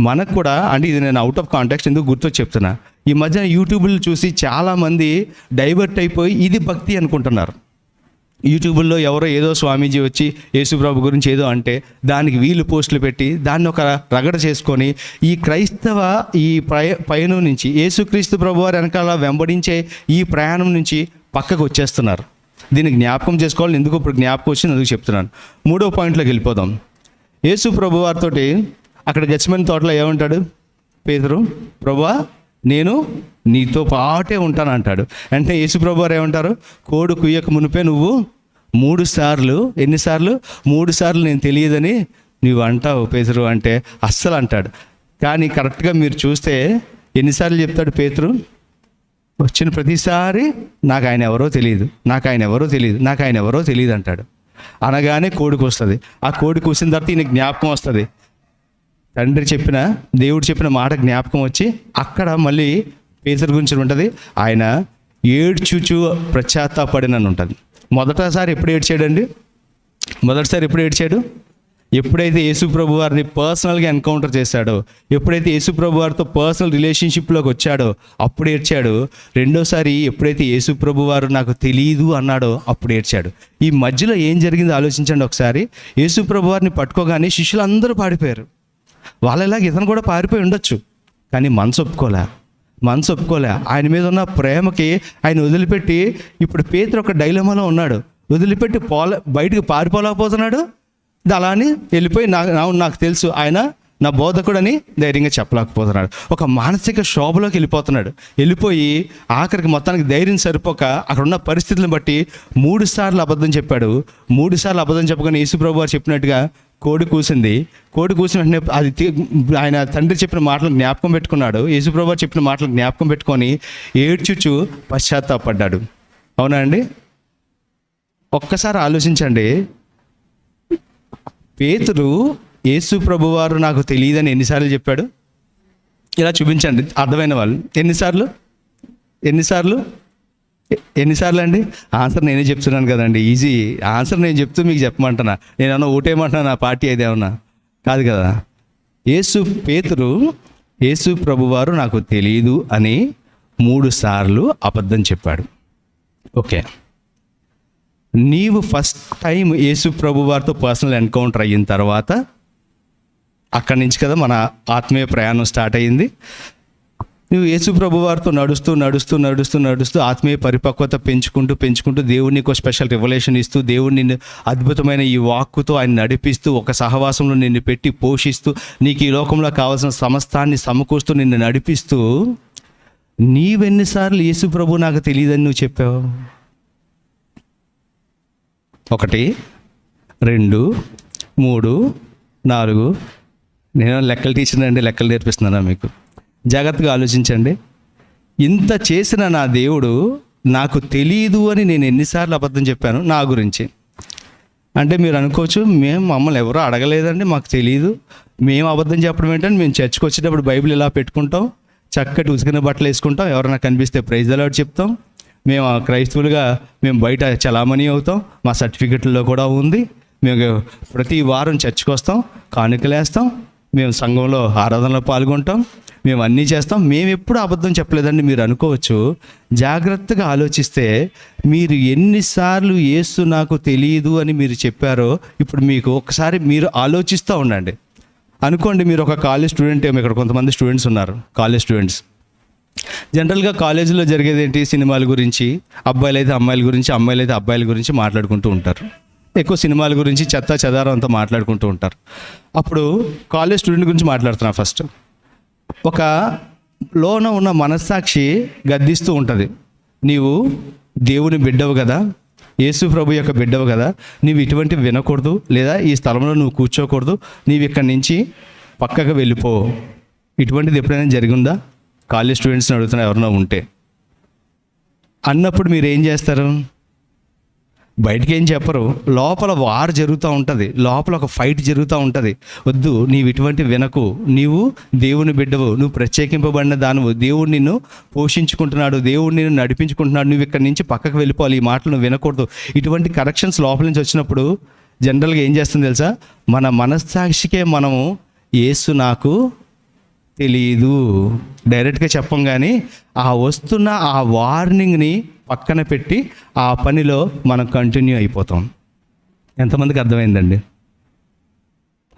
మనకు కూడా, అంటే ఇది నేను అవుట్ ఆఫ్ కాంటెక్స్ట్ ఎందుకు గుర్తొచ్చి చెప్తున్నా, ఈ మధ్య యూట్యూబ్లో చూసి చాలామంది డైవర్ట్ అయిపోయి ఇది భక్తి అనుకుంటున్నారు. యూట్యూబ్లో ఎవరో ఏదో స్వామీజీ వచ్చి యేసుప్రభు గురించి ఏదో అంటే దానికి వీళ్ళు పోస్టులు పెట్టి దాన్ని ఒక రగడ చేసుకొని ఈ క్రైస్తవ ఈ పయనం నుంచి, యేసుక్రీస్తు ప్రభు వారి వెనకాల వెంబడించే ఈ ప్రయాణం నుంచి పక్కకు వచ్చేస్తున్నారు. దీన్ని జ్ఞాపకం చేసుకోవాలని ఎందుకు ఇప్పుడు జ్ఞాపకం వచ్చింది అందుకు చెప్తున్నాను. మూడో పాయింట్లోకి వెళ్ళిపోదాం. యేసు ప్రభు వారితో అక్కడ గెత్సెమనే తోటలో ఏమంటాడు పేతురు? ప్రభువా నేను నీతో పాటే ఉంటాను అంటాడు. అంటే యేసుప్రభు వారు ఏమంటారు? కోడి కుయ్యక మునిపే నువ్వు 3 సార్లు, ఎన్నిసార్లు? 3 సార్లు నేను తెలియదని నువ్వు అంటావు పేతురు అంటే అస్సలు అంటాడు. కానీ కరెక్ట్గా మీరు చూస్తే ఎన్నిసార్లు చెప్తాడు పేతురు? వచ్చిన ప్రతిసారి నాకు ఆయన ఎవరో తెలియదు, నాకు ఆయన ఎవరో తెలియదు, నాకు ఆయన ఎవరో తెలియదు అంటాడు. అనగానే కోడికి వస్తుంది. ఆ కోడికి వచ్చిన తర్వాత ఈయన జ్ఞాపకం వస్తుంది. దేవుడు చెప్పిన మాట జ్ఞాపకం వచ్చి అక్కడ మళ్ళీ పేతురు గురించి ఉంటుంది. ఆయన ఏడ్చుచు పశ్చాత్తాపడినని ఉంటుంది. మొదటిసారి ఎప్పుడు ఏడ్చాడు? ఎప్పుడైతే యేసు ప్రభు వారిని పర్సనల్గా ఎన్కౌంటర్ చేశాడో, ఎప్పుడైతే యేసు ప్రభు వారితో పర్సనల్ రిలేషన్షిప్లోకి వచ్చాడో అప్పుడు ఏడ్చాడు. రెండోసారి ఎప్పుడైతే యేసు ప్రభు వారు నాకు తెలియదు అన్నాడో అప్పుడు ఏడ్చాడు. ఈ మధ్యలో ఏం జరిగిందో ఆలోచించండి ఒకసారి. యేసు ప్రభు వారిని పట్టుకోగానే శిష్యులు అందరూ పారిపోయారు. వాళ్ళలాగా ఇతను కూడా పారిపోయి ఉండొచ్చు, కానీ మనసు ఒప్పుకోలే. ఆయన మీద ఉన్న ప్రేమకి ఆయన వదిలిపెట్టి, ఇప్పుడు పేతురు ఒక డైలమాలో ఉన్నాడు. వదిలిపెట్టి బయటకు పారిపోలేకపోతున్నాడు. అలాని వెళ్ళిపోయి నాకు తెలుసు ఆయన నా బోధకుడని ధైర్యంగా చెప్పలేకపోతున్నాడు. ఒక మానసిక శోభలోకి వెళ్ళిపోయి ఆఖరికి మొత్తానికి ధైర్యం సరిపోక అక్కడ ఉన్న పరిస్థితులను బట్టి 3 సార్లు అబద్ధం చెప్పాడు. 3 సార్లు అబద్ధం చెప్పగానే యేసుప్రభు వారు చెప్పినట్టుగా కోడి కూసిన వెంటనే అది ఆయన తండ్రి చెప్పిన మాటలు జ్ఞాపకం పెట్టుకున్నాడు. యేసుప్రభు వారు చెప్పిన మాటలు జ్ఞాపకం పెట్టుకొని ఏడ్చుచు పశ్చాత్తాపడ్డాడు. అవునా అండి? ఒక్కసారి ఆలోచించండి. పేతురు యేసు ప్రభువారు నాకు తెలియదని ఎన్నిసార్లు చెప్పాడు? ఇలా చూపించండి అర్థమైన వాళ్ళు. ఎన్నిసార్లు అండి? ఆన్సర్ నేనే చెప్తున్నాను కదండి. ఈజీ ఆన్సర్ నేను చెప్తూ మీకు చెప్పమంటున్నా. నేనన్నా ఓటేయమంటున్నా, నా పార్టీ ఏదేమన్నా కాదు కదా. పేతురు యేసు ప్రభువారు నాకు తెలియదు అని 3 సార్లు అబద్ధం చెప్పాడు. ఓకే, నీవు ఫస్ట్ టైం యేసు ప్రభు వారితో పర్సనల్ ఎన్కౌంటర్ అయిన తర్వాత అక్కడి నుంచి కదా మన ఆత్మీయ ప్రయాణం స్టార్ట్ అయ్యింది. నువ్వు యేసు ప్రభు వారితో నడుస్తూ ఆత్మీయ పరిపక్వత పెంచుకుంటూ దేవుడు నీకు స్పెషల్ రివల్యూషన్ ఇస్తూ, దేవుడు నిన్ను అద్భుతమైన ఈ వాక్కుతో ఆయన నడిపిస్తూ, ఒక సహవాసంలో నిన్ను పెట్టి పోషిస్తూ, నీకు ఈ లోకంలో కావాల్సిన సమస్తాన్ని సమకూరుస్తూ నిన్ను నడిపిస్తూ, నీవెన్నిసార్లు యేసు ప్రభు నాకు తెలియదని నువ్వు చెప్పావు? 1, 2, 3, 4. నేను లెక్కలు టీచర్ అండి, లెక్కలు నేర్పిస్తున్నానా మీకు? జాగ్రత్తగా ఆలోచించండి. ఇంత చేసిన నా దేవుడు నాకు తెలియదు అని నేను ఎన్నిసార్లు అబద్ధం చెప్పాను నా గురించి? అంటే మీరు అనుకోవచ్చు, మమ్మల్ని ఎవరో అడగలేదండి, మాకు తెలియదు, మేము అబద్ధం చెప్పడం ఏంటంటే మేము చర్చ్కి వచ్చేటప్పుడు బైబిల్ ఇలా పెట్టుకుంటాం, చక్కటి ఉతికిన బట్టలు వేసుకుంటాం, ఎవరైనా కనిపిస్తే ప్రైజ్ ది లార్డ్ చెప్తాం, మేము క్రైస్తవులుగా మేము బయట చలామణి అవుతాం, మా సర్టిఫికెట్లలో కూడా ఉంది, మేము ప్రతి వారం చర్చ్కి వస్తాం, కానుకలేస్తాం, మేము సంఘంలో ఆరాధనలో పాల్గొంటాం, మేము అన్నీ చేస్తాం, మేము ఎప్పుడు అబద్ధం చెప్పలేదండి మీరు అనుకోవచ్చు. జాగ్రత్తగా ఆలోచిస్తే మీరు ఎన్నిసార్లు యేసు నాకు తెలియదు అని మీరు చెప్పారో ఇప్పుడు మీకు ఒకసారి మీరు ఆలోచిస్తూ ఉండండి. అనుకోండి, మీరు ఒక కాలేజ్ స్టూడెంట్. ఇక్కడ కొంతమంది స్టూడెంట్స్ ఉన్నారు, కాలేజ్ స్టూడెంట్స్. జనరల్గా కాలేజీలో జరిగేది ఏంటి? సినిమాల గురించి, అబ్బాయిలు అయితే అమ్మాయిల గురించి, అమ్మాయిలు అయితే అబ్బాయిల గురించి మాట్లాడుకుంటూ ఉంటారు. ఎక్కువ సినిమాల గురించి చెత్త చెదారం అంతా మాట్లాడుకుంటూ ఉంటారు. అప్పుడు కాలేజ్ స్టూడెంట్ గురించి మాట్లాడుతున్నా. ఫస్ట్ ఒక లోన ఉన్న మనస్సాక్షి గద్దిస్తూ ఉంటుంది, నీవు దేవుని బిడ్డవు కదా, యేసు ప్రభు యొక్క బిడ్డవు కదా, నీవు ఇటువంటివి వినకూడదు, లేదా ఈ స్థలంలో నువ్వు కూర్చోకూడదు, నీవు ఇక్కడి నుంచి పక్కకు వెళ్ళిపో. ఇటువంటిది ఎప్పుడైనా జరిగిందా? కాలేజ్ స్టూడెంట్స్ని అడుగుతున్నా, ఎవరైనా ఉంటే. అన్నప్పుడు మీరు ఏం చేస్తారు? బయటికి ఏం చెప్పరు, లోపల వార్ జరుగుతూ ఉంటుంది, లోపల ఒక ఫైట్ జరుగుతూ ఉంటుంది. వద్దు, నీవు ఇటువంటి వినకు, నీవు దేవుని బిడ్డవు, నువ్వు ప్రత్యేకింపబడిన దానివు, దేవుడు నిన్ను పోషించుకుంటున్నాడు, దేవుడు నిన్ను నడిపించుకుంటున్నాడు, నువ్వు ఇక్కడి నుంచి పక్కకు వెళ్ళిపోవాలి, ఈ మాటలు నువ్వు వినకూడదు. ఇటువంటి కరెక్షన్స్ లోపల నుంచి వచ్చినప్పుడు జనరల్గా ఏం చేస్తుంది తెలుసా? మన మనస్సాక్షికే మనము యేసు నాకు తెలియదు డైరెక్ట్గా చెప్పం, కానీ ఆ వస్తున్న ఆ వార్నింగ్ని పక్కన పెట్టి ఆ పనిలో మనం కంటిన్యూ అయిపోతాం. ఎంతమందికి అర్థమైందండి?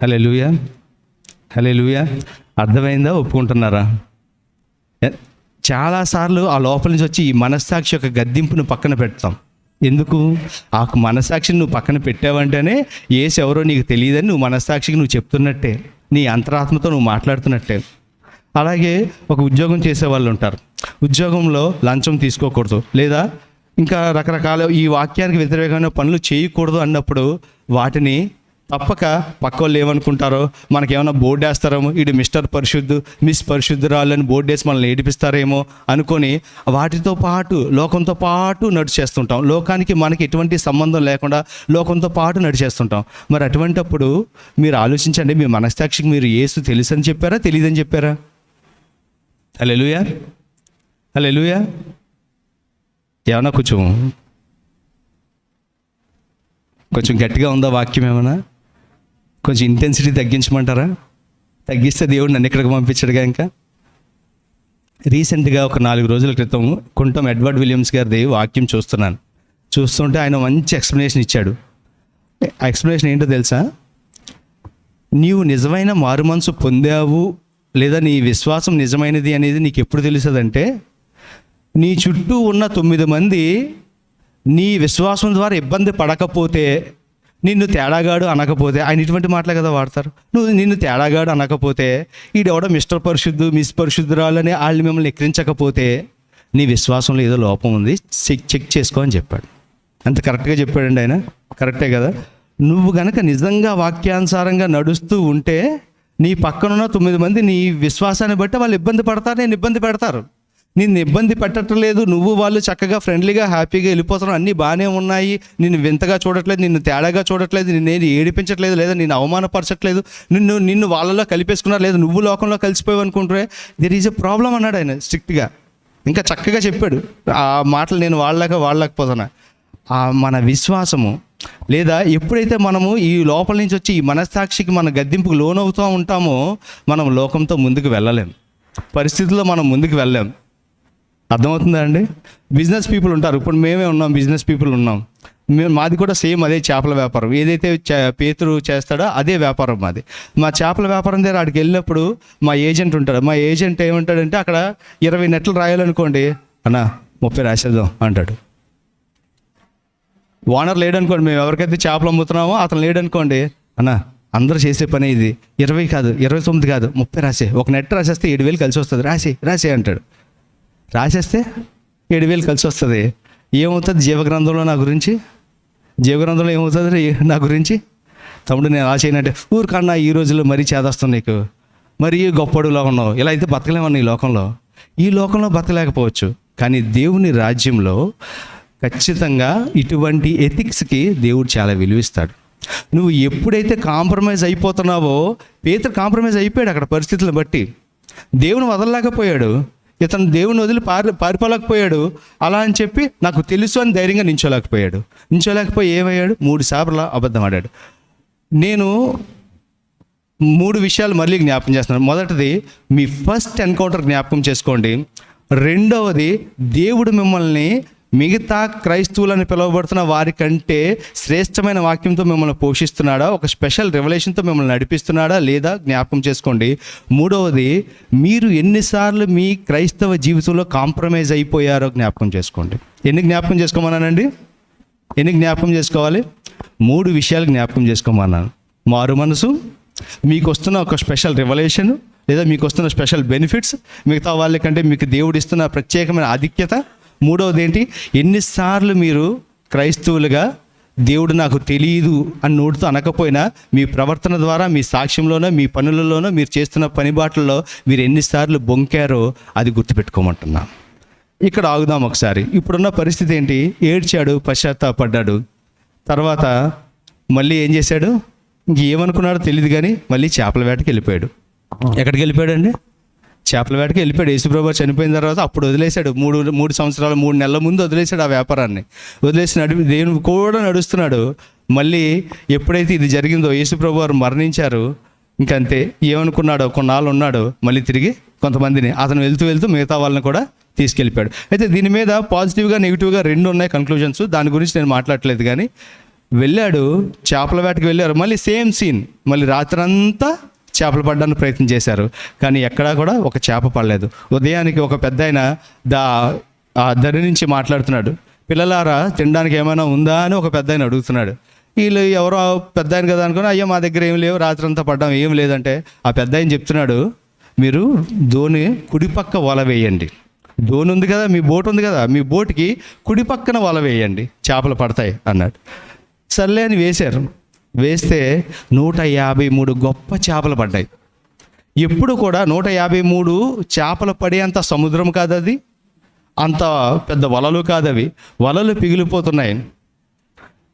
హల్లెలూయా, హల్లెలూయా. అర్థమైందా? ఒప్పుకుంటున్నారా? చాలాసార్లు ఆ లోపల నుంచి వచ్చి ఈ మనస్సాక్షి యొక్క గద్దింపును పక్కన పెడతాం. ఎందుకు? ఆ మనస్సాక్షిని నువ్వు పక్కన పెట్టావంటేనే యేసు ఎవరో నీకు తెలియదని నువ్వు మనస్సాక్షికి నువ్వు చెప్తున్నట్టే, నీ అంతరాత్మతో నువ్వు మాట్లాడుతున్నట్టే. అలాగే ఒక ఉద్యోగం చేసే వాళ్ళు ఉంటారు, ఉద్యోగంలో లంచం తీసుకోకూడదు, లేదా ఇంకా రకరకాల ఈ వాక్యానికి వ్యతిరేకమైన పనులు చేయకూడదు అన్నప్పుడు వాటిని తప్పక పక్క వాళ్ళు ఏమనుకుంటారో, మనకేమైనా బోర్డు వేస్తారేమో, ఇటు మిస్టర్ పరిశుద్ధు, మిస్ పరిశుద్ధురాలు అని బోర్డు వేసి మనల్ని ఏడిపిస్తారేమో అనుకొని వాటితో పాటు లోకంతో పాటు నడిచేస్తుంటాం. లోకానికి మనకి ఎటువంటి సంబంధం లేకుండా లోకంతో పాటు నడిచేస్తుంటాం. మరి అటువంటప్పుడు మీరు ఆలోచించండి, మీ మనస్సాక్షికి మీరు యేసు తెలుసని చెప్పారా, తెలియదని చెప్పారా? హల్లెలూయా, హల్లెలూయా. ఏమన్నా కొంచెం గట్టిగా ఉందా వాక్యం? ఏమన్నా కొంచెం ఇంటెన్సిటీ తగ్గించమంటారా? తగ్గిస్తే దేవుడు నన్ను ఇక్కడికి పంపించాడుగా. ఇంకా రీసెంట్గా ఒక 4 రోజుల క్రితం కుంటం ఎడ్వర్డ్ విలియమ్స్ గారిది వాక్యం చూస్తుంటే ఆయన మంచి ఎక్స్ప్లెనేషన్ ఇచ్చాడు. ఆ ఎక్స్ప్లెనేషన్ ఏంటో తెలుసా? నీవు నిజమైన మారు మనసు పొందావు లేదా నీ విశ్వాసం నిజమైనది అనేది నీకు ఎప్పుడు తెలుస్తుందంటే, నీ చుట్టూ ఉన్న 9 మంది నీ విశ్వాసం ద్వారా ఇబ్బంది పడకపోతే, నిన్ను తేడాగాడు అనకపోతే, ఆయన ఇటువంటి మాటలే కదా వాడతారు. నిన్ను తేడాగాడు అనకపోతే, ఈడెవడో మిస్టర్ పరిశుద్ధు, మిస్ పరిశుద్ధురాలు అని వాళ్ళు మిమ్మల్ని ఎక్కిరించకపోతే నీ విశ్వాసంలో ఏదో లోపం ఉంది, చెక్ చేసుకో అని చెప్పాడు. అంత కరెక్ట్గా చెప్పాడండి ఆయన. కరెక్టే కదా. నువ్వు గనక నిజంగా వాక్యానుసారంగా నడుస్తూ ఉంటే నీ పక్కనున్న 9 మంది నీ విశ్వాసాన్ని బట్టి వాళ్ళు ఇబ్బంది పడతారు, నేను ఇబ్బంది పెడతారు. నిన్ను ఇబ్బంది పెట్టట్లేదు, నువ్వు వాళ్ళు చక్కగా ఫ్రెండ్లీగా హ్యాపీగా వెళ్ళిపోతున్నావు, అన్నీ బాగానే ఉన్నాయి, నిన్ను వింతగా చూడట్లేదు, నిన్ను తేడాగా చూడట్లేదు, నిన్నేది ఏడిపించట్లేదు, లేదా నిన్ను అవమానపరచట్లేదు, నిన్ను వాళ్ళలో కలిపేసుకున్నారు, లేదా నువ్వు లోకంలో కలిసిపోయావు అనుకుంటే దెర్ ఈజ్ ఎ ప్రాబ్లం అన్నాడు ఆయన స్ట్రిక్ట్గా. ఇంకా చక్కగా చెప్పాడు. ఆ మాటలు నేను వాళ్ళకపోతున్నా. మన విశ్వాసము లేదా ఎప్పుడైతే మనము ఈ లోపల నుంచి వచ్చి ఈ మనస్సాక్షికి మన గద్దింపుకు లోనవుతూ ఉంటామో మనం లోకంతో ముందుకు వెళ్ళలేం, పరిస్థితుల్లో మనం ముందుకు వెళ్ళలేం. అర్థమవుతుందా అండి? బిజినెస్ పీపుల్ ఉంటారు. ఇప్పుడు మేమే ఉన్నాం, బిజినెస్ పీపుల్ ఉన్నాం. మాది కూడా సేమ్ అదే చేపల వ్యాపారం. ఏదైతే పేతురు చేస్తాడో అదే వ్యాపారం మాది. మా చేపల వ్యాపారం దగ్గర అక్కడికి వెళ్ళినప్పుడు మా ఏజెంట్ ఉంటాడు. మా ఏజెంట్ ఏమంటాడంటే, అక్కడ 20 నెట్లు రాయాలనుకోండి, అన్న 30 రాసేద్దాం అంటాడు. ఓనర్ లేడనుకోండి, మేము ఎవరికైతే చేపలు అమ్ముతున్నామో అతను లేడనుకోండి, అన్న అందరూ చేసే పని ఇది, 20 కాదు, 29 కాదు, 30 రాసే, ఒక నెట్ రాసేస్తే 7,000 కలిసి వస్తుంది, రాసే అంటాడు. రాసేస్తే 7,000 కలిసి వస్తుంది. ఏమవుతుంది జీవగ్రంథంలో నా గురించి? జీవగ్రంథంలో ఏమవుతుంది నా గురించి? తమ్ముడు నేను అలా చేయనంటే, ఊరికన్నా ఈ రోజుల్లో మరీ చేదస్తాను నీకు, మరీ గొప్పడులా ఉన్నావు, ఇలా అయితే బతకలేమన్నా ఈ లోకంలో బతకలేకపోవచ్చు. కానీ దేవుని రాజ్యంలో ఖచ్చితంగా ఇటువంటి ఎథిక్స్కి దేవుడు చాలా విలువిస్తాడు. నువ్వు ఎప్పుడైతే కాంప్రమైజ్ అయిపోతున్నావో, పేతురు కాంప్రమైజ్ అయిపోయాడు అక్కడ పరిస్థితులను బట్టి. దేవుని వదలలేకపోయాడు, ఇతను దేవుని వదిలి పారిపోలేకపోయాడు. అలా అని చెప్పి నాకు తెలుసు అని ధైర్యంగా నించోలేకపోయి ఏమయ్యాడు? 3 సార్లు అబద్ధం ఆడాడు. నేను 3 విషయాలు మళ్ళీ జ్ఞాపకం చేస్తున్నాను. మొదటిది, మీ ఫస్ట్ ఎన్కౌంటర్ జ్ఞాపకం చేసుకోండి. రెండవది, దేవుడు మిమ్మల్ని మిగతా క్రైస్తవులని పిలువబడుతున్న వారికంటే శ్రేష్టమైన వాక్యంతో మిమ్మల్ని పోషిస్తున్నాడా, ఒక స్పెషల్ రెవల్యూషన్తో మిమ్మల్ని నడిపిస్తున్నాడా లేదా జ్ఞాపకం చేసుకోండి. మూడవది, మీరు ఎన్నిసార్లు మీ క్రైస్తవ జీవితంలో కాంప్రమైజ్ అయిపోయారో జ్ఞాపకం చేసుకోండి. ఎన్ని జ్ఞాపకం చేసుకోమన్నానండి? ఎన్ని జ్ఞాపకం చేసుకోవాలి? 3 విషయాలు జ్ఞాపకం చేసుకోమన్నాను. మారు మనసు, మీకు వస్తున్న ఒక స్పెషల్ రెవల్యూషన్ లేదా మీకు వస్తున్న స్పెషల్ బెనిఫిట్స్, మిగతా వాళ్ళకంటే మీకు దేవుడు ఇస్తున్న ప్రత్యేకమైన ఆధిక్యత. మూడవది ఏంటి? ఎన్నిసార్లు మీరు క్రైస్తవులుగా దేవుడు నాకు తెలియదు అని నోటితో అనకపోయినా మీ ప్రవర్తన ద్వారా, మీ సాక్ష్యంలోనో, మీ పనులలోనో, మీరు చేస్తున్న పనిబాట్లలో మీరు ఎన్నిసార్లు బొంకారో అది గుర్తుపెట్టుకోమంటున్నా. ఇక్కడ ఆగుదాం ఒకసారి. ఇప్పుడున్న పరిస్థితి ఏంటి? ఏడ్చాడు, పశ్చాత్తాపడ్డాడు. తర్వాత మళ్ళీ ఏం చేశాడు? ఇంకేమనుకున్నాడో తెలియదు కానీ మళ్ళీ చేపల వేటకి వెళ్ళిపోయాడు. ఎక్కడికి వెళ్ళిపోయాడండి? చేపల వేటకి వెళ్ళిపోయాడు. యేసుప్రభు చనిపోయిన తర్వాత అప్పుడు వదిలేశాడు. 3 సంవత్సరాలు 3 నెలల ముందు వదిలేశాడు ఆ వ్యాపారాన్ని. వదిలేసి దేవుని కూడా నడుస్తున్నాడు. మళ్ళీ ఎప్పుడైతే ఇది జరిగిందో, యేసుప్రభు వారు మరణించారు, ఇంకంతే. ఏమనుకున్నాడో కొన్నాళ్ళు ఉన్నాడు, మళ్ళీ తిరిగి కొంతమందిని అతను వెళ్తూ మిగతా వాళ్ళని కూడా తీసుకెళ్ళిపోయాడు. అయితే దీని మీద పాజిటివ్గా నెగిటివ్గా 2 ఉన్నాయి కన్క్లూజన్స్. దాని గురించి నేను మాట్లాడట్లేదు. కానీ వెళ్ళాడు, చేపల వేటకి వెళ్ళారు. మళ్ళీ సేమ్ సీన్. మళ్ళీ రాత్రంతా చేపలు పడడానికి ప్రయత్నం చేశారు, కానీ ఎక్కడా కూడా ఒక చేప పడలేదు. ఉదయానికి ఒక పెద్ద ఆయన ఆ దరి నుంచి మాట్లాడుతున్నాడు. పిల్లలారా, తినడానికి ఏమైనా ఉందా అని ఒక పెద్ద ఆయన అడుగుతున్నాడు. వీళ్ళు ఎవరో పెద్ద ఆయన కదా అనుకుని, అయ్యో మా దగ్గర ఏం లేవు, రాత్రంతా పడ్డాం, ఏం లేదంటే ఆ పెద్ద ఆయన చెప్తున్నాడు, మీరు ధోని కుడిపక్క వల వేయండి. ధోని ఉంది కదా, మీ బోట్ ఉంది కదా, మీ బోట్కి కుడిపక్కన వల వేయండి, చేపలు పడతాయి అన్నాడు. సర్లే అని వేశారు. వేస్తే 153 గొప్ప చేపలు పడ్డాయి. ఎప్పుడు కూడా 153 చేపలు పడేంత సముద్రం కాదు అది, అంత పెద్ద వలలు కాదు అవి. వలలు పిగిలిపోతున్నాయి.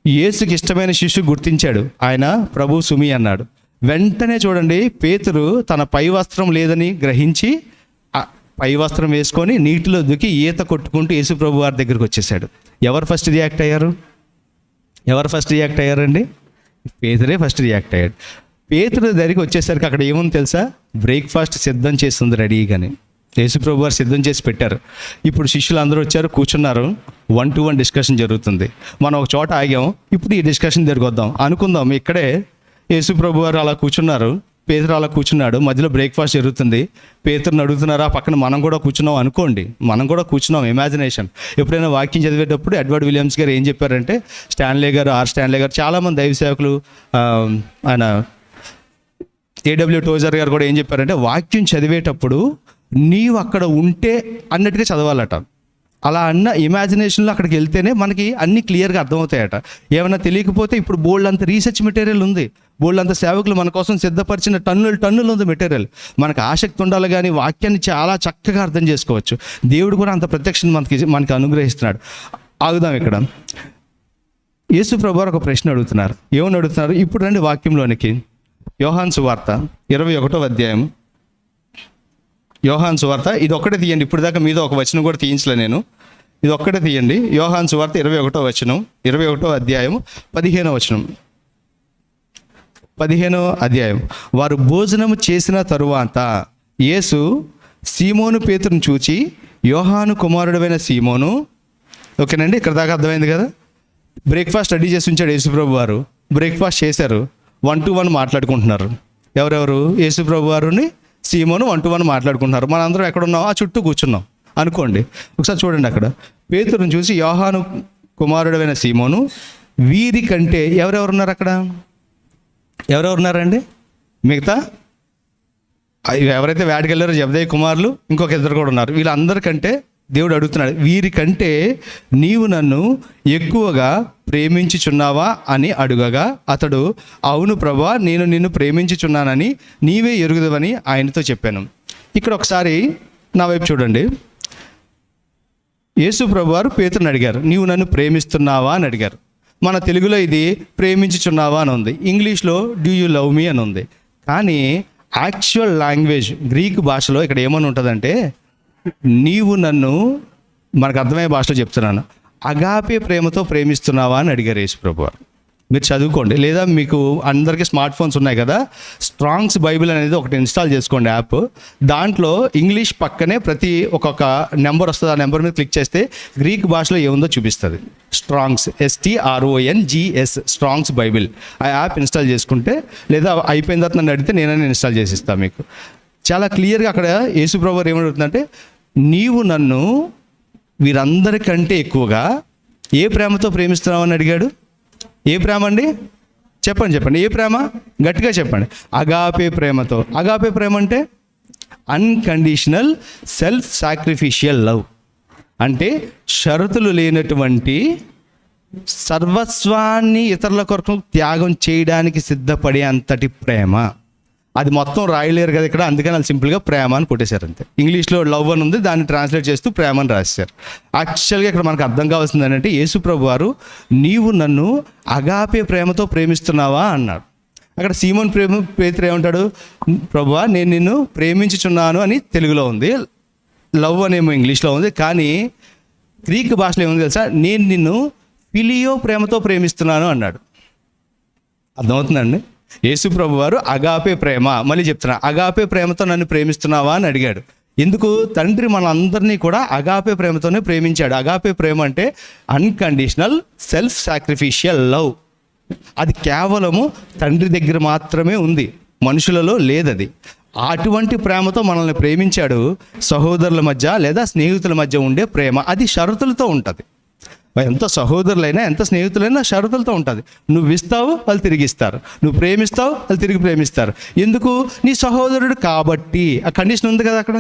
యేసుకి ఇష్టమైన శిష్యు గుర్తించాడు, ఆయన ప్రభు సుమి అన్నాడు. వెంటనే చూడండి, పేతురు తన పై వస్త్రం లేదని గ్రహించి పై వస్త్రం వేసుకొని నీటిలో దుక్కి ఈత కొట్టుకుంటూ యేసు ప్రభు వారి దగ్గరికి వచ్చేసాడు. ఎవరు ఫస్ట్ రియాక్ట్ అయ్యారండి? పేతురే ఫస్ట్ రియాక్ట్ అయ్యాడు. పేతురు దగ్గరికి వచ్చేసరికి అక్కడ ఏముంది తెలుసా? బ్రేక్ఫాస్ట్ సిద్ధం చేస్తుంది రెడీగానే. యేసు ప్రభు వారు సిద్ధం చేసి పెట్టారు. ఇప్పుడు శిష్యులు అందరూ వచ్చారు, కూర్చున్నారు. 1-to-1 డిస్కషన్ జరుగుతుంది. మనం ఒక చోట ఆగాం, ఇప్పుడు ఈ డిస్కషన్ దగ్గరికి వద్దాం అనుకుందాం. ఇక్కడే యేసు ప్రభు వారు అలా కూర్చున్నారు, పేతురు అలా కూర్చున్నాడు, మధ్యలో బ్రేక్ఫాస్ట్ జరుగుతుంది. పేతురుని అడుగుతున్నారా, పక్కన మనం కూడా కూర్చున్నాం అనుకోండి, మనం కూడా కూర్చున్నాం. ఇమాజినేషన్. ఎప్పుడైనా వాక్యం చదివేటప్పుడు ఎడ్వర్డ్ విలియమ్స్ గారు ఏం చెప్పారంటే, స్టాన్లే గారు చాలామంది దైవ సేవకులు, ఆయన ఏడబ్ల్యూ టోజర్ గారు కూడా ఏం చెప్పారంటే, వాక్యం చదివేటప్పుడు నీవు అక్కడ ఉంటే అన్నట్టుగా చదవాలట. అలా అన్న ఇమాజినేషన్లో అక్కడికి వెళ్తేనే మనకి అన్నీ క్లియర్గా అర్థమవుతాయట. ఏమైనా తెలియకపోతే ఇప్పుడు బోల్డ్ అంత రీసెర్చ్ మెటీరియల్ ఉంది, బోల్డ్ అంత సేవకులు మన కోసం సిద్ధపరిచిన టన్నులు ఉంది మెటీరియల్. మనకు ఆసక్తి ఉండాలి, కానీ వాక్యాన్ని చాలా చక్కగా అర్థం చేసుకోవచ్చు. దేవుడు కూడా అంత ప్రత్యక్షను మనకి అనుగ్రహిస్తున్నాడు. ఆగుదాం ఇక్కడ. యేసు ప్రభువారు ఒక ప్రశ్న అడుగుతున్నారు. ఏమని అడుగుతున్నారు? ఇప్పుడు రండి వాక్యంలోనికి. యోహాను సువార్త 21వ అధ్యాయం. యోహాను సువార్త ఇది ఒక్కటే తీయండి. ఇప్పుడు దాకా మీద ఒక వచనం కూడా తీయించలే నేను, ఇది ఒక్కటే తీయండి. యోహాను సువార్త 21వ వచనం, 21వ అధ్యాయం 15వ వచనం. 15వ అధ్యాయం. వారు భోజనము చేసిన తరువాత యేసు సీమోను పేతురుని చూచి, యోహాను కుమారుడైన సీమోను. ఓకేనండి, ఇక్కడ దాకా అర్థమైంది కదా? బ్రేక్ఫాస్ట్ రెడీ చేసి ఉంచాడు యేసు ప్రభు వారు. బ్రేక్ఫాస్ట్ చేశారు. 1-to-1 మాట్లాడుకుంటున్నారు. ఎవరెవరు? యేసు ప్రభు వారుని సీమోను 1-to-1 మాట్లాడుకుంటున్నారు. మనందరం ఎక్కడున్నాం? ఆ చుట్టూ కూర్చున్నాం అనుకోండి. ఒకసారి చూడండి, అక్కడ పేతురుని చూసి యోహాను కుమారుడైన సీమోను, వీరి కంటే ఎవరెవరున్నారు అక్కడ? ఎవరెవరున్నారండి? మిగతా ఎవరైతే వేటకి వెళ్ళారో జబదయి కుమారులు, ఇంకొక ఇద్దరు కూడా ఉన్నారు. వీళ్ళందరికంటే దేవుడు అడుగుతున్నాడు, వీరికంటే నీవు నన్ను ఎక్కువగా ప్రేమించుచున్నావా అని అడుగగా అతడు, అవును ప్రభువా, నేను నిన్ను ప్రేమించుచున్నానని నీవే ఎరుగుదవని ఆయనతో చెప్పాను. ఇక్కడ ఒకసారి నా వైపు చూడండి. యేసు ప్రభువారు పేతురుని అడిగారు, నీవు నన్ను ప్రేమిస్తున్నావా అని అడిగారు. మన తెలుగులో ఇది ప్రేమించుచున్నావా అని ఉంది, ఇంగ్లీష్లో డూ యూ లవ్ మీ అని ఉంది. కానీ యాక్చువల్ లాంగ్వేజ్ గ్రీక్ భాషలో ఇక్కడ ఏమని ఉంటుందంటే, నీవు నన్ను, మనకు అర్థమయ్యే భాషలో చెప్తున్నాను, అగాపే ప్రేమతో ప్రేమిస్తున్నావా అని అడిగారు యేసు ప్రభువారు. మీరు చదువుకోండి, లేదా మీకు అందరికీ స్మార్ట్ ఫోన్స్ ఉన్నాయి కదా, స్ట్రాంగ్స్ బైబిల్ అనేది ఒకటి ఇన్స్టాల్ చేసుకోండి యాప్. దాంట్లో ఇంగ్లీష్ పక్కనే ప్రతి ఒక్కొక్క నెంబర్ వస్తుంది. ఆ నెంబర్ మీద క్లిక్ చేస్తే గ్రీక్ భాషలో ఏముందో చూపిస్తుంది. స్ట్రాంగ్స్, STRONGS, స్ట్రాంగ్స్ బైబిల్. ఆ యాప్ ఇన్స్టాల్ చేసుకుంటే, లేదా అయిపోయిన తర్వాత నన్ను అడిగితే నేనైనా ఇన్స్టాల్ చేసి ఇస్తాను మీకు. చాలా క్లియర్గా అక్కడ యేసు ప్రభువారు ఏమడుగుతుందంటే, నీవు నన్ను వీరందరికంటే ఎక్కువగా ఏ ప్రేమతో ప్రేమిస్తున్నావు అని అడిగాడు. ఏ ప్రేమ అండి? చెప్పండి. ఏ ప్రేమ? గట్టిగా చెప్పండి. అగాపే ప్రేమతో. అగాపే ప్రేమ అంటే అన్కండిషనల్ సెల్ఫ్ సాక్రిఫిషియల్ లవ్, అంటే షరతులు లేనటువంటి సర్వస్వాన్ని ఇతరుల కొరకు త్యాగం చేయడానికి సిద్ధపడే అంతటి ప్రేమ. అది మొత్తం రాయలేరు కదా ఇక్కడ, అందుకని వాళ్ళు సింపుల్గా ప్రేమ అని కొట్టేశారు అంతే. ఇంగ్లీష్లో లవ్ అని ఉంది, దాన్ని ట్రాన్స్లేట్ చేస్తూ ప్రేమ అని రాశారు. యాక్చువల్గా ఇక్కడ మనకు అర్థం కావాల్సింది ఏంటంటే, యేసు ప్రభు వారు నీవు నన్ను అగాపే ప్రేమతో ప్రేమిస్తున్నావా అన్నాడు. అక్కడ సీమోన్ పేతురు ఏమంటాడు? ప్రభువా, నేను నిన్ను ప్రేమించుచున్నాను అని తెలుగులో ఉంది, లవ్ అనేమో ఇంగ్లీష్లో ఉంది. కానీ గ్రీక్ భాషలో ఏముంది తెలుసా? నేను నిన్ను ఫిలియో ప్రేమతో ప్రేమిస్తున్నాను అన్నాడు. అర్థమవుతుందండి? యేసు ప్రభు వారు అగాపే ప్రేమ, మళ్ళీ చెప్తున్నా, అగాపే ప్రేమతో నన్ను ప్రేమిస్తున్నావా అని అడిగాడు. ఎందుకు? తండ్రి మనందరినీ కూడా అగాపే ప్రేమతోనే ప్రేమించాడు. అగాపే ప్రేమ అంటే అన్కండిషనల్ సెల్ఫ్ సాక్రిఫిషియల్ లవ్. అది కేవలము తండ్రి దగ్గర మాత్రమే ఉంది, మనుషులలో లేదది. అటువంటి ప్రేమతో మనల్ని ప్రేమించాడు. సహోదరుల మధ్య లేదా స్నేహితుల మధ్య ఉండే ప్రేమ, అది షరతులతో ఉంటుంది. ఎంత సహోదరులైనా, ఎంత స్నేహితులైనా షరతులతో ఉంటుంది. నువ్వు ఇస్తావు, వాళ్ళు తిరిగి ఇస్తారు. నువ్వు ప్రేమిస్తావు, వాళ్ళు తిరిగి ప్రేమిస్తారు. ఎందుకు? నీ సహోదరుడు కాబట్టి. ఆ కండిషన్ ఉంది కదా అక్కడ.